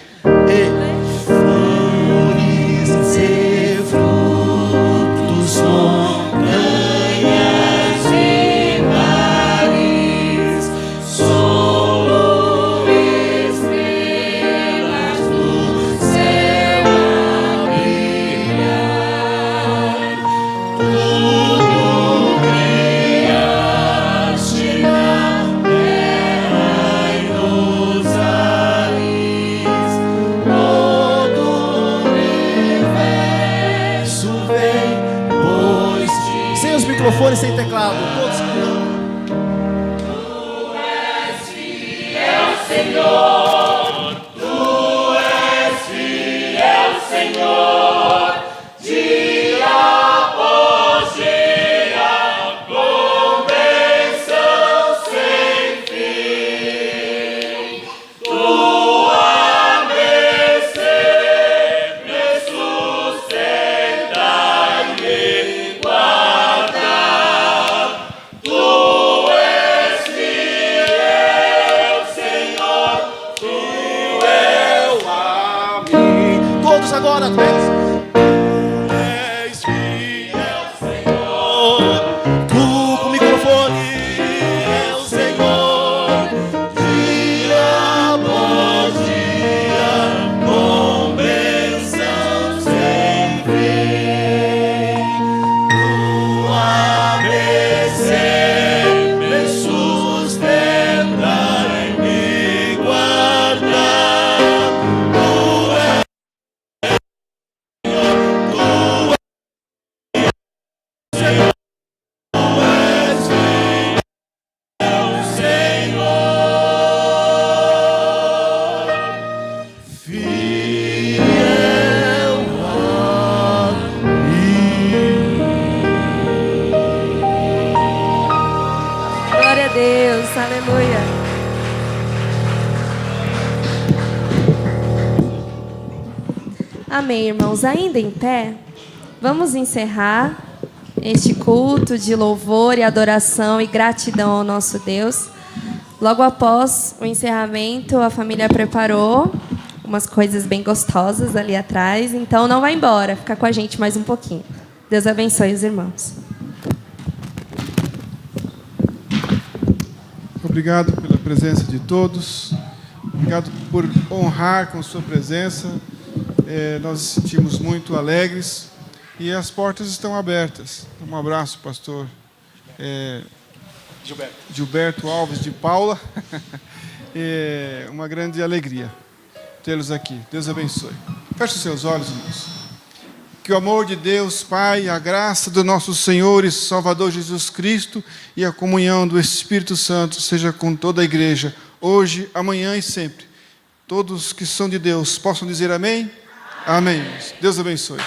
S4: flores microfone sem teclado. Todos que... Todos agora, tu és fiel, Senhor. Tu com o microfone, fiel, Senhor. Dia após dia, com bênção sem fim. Tua bênção me sustenta e me guarda.
S1: Glória a Deus, aleluia. Amém, irmãos. Ainda em pé, vamos encerrar este culto de louvor e adoração e gratidão ao nosso Deus. Logo após o encerramento, a família preparou umas coisas bem gostosas ali atrás, então não vai embora, fica com a gente mais um pouquinho. Deus abençoe os irmãos.
S5: Obrigado pela presença de todos. Obrigado por honrar com sua presença. Nós nos sentimos muito alegres e as portas estão abertas. Um abraço, pastor Gilberto Alves de Paula. É uma grande alegria tê-los aqui. Deus abençoe. Feche os seus olhos, irmãos. Que o amor de Deus, Pai, a graça do nosso Senhor e Salvador Jesus Cristo e a comunhão do Espírito Santo seja com toda a igreja, hoje, amanhã e sempre. Todos que são de Deus possam dizer amém? Amém. Deus abençoe.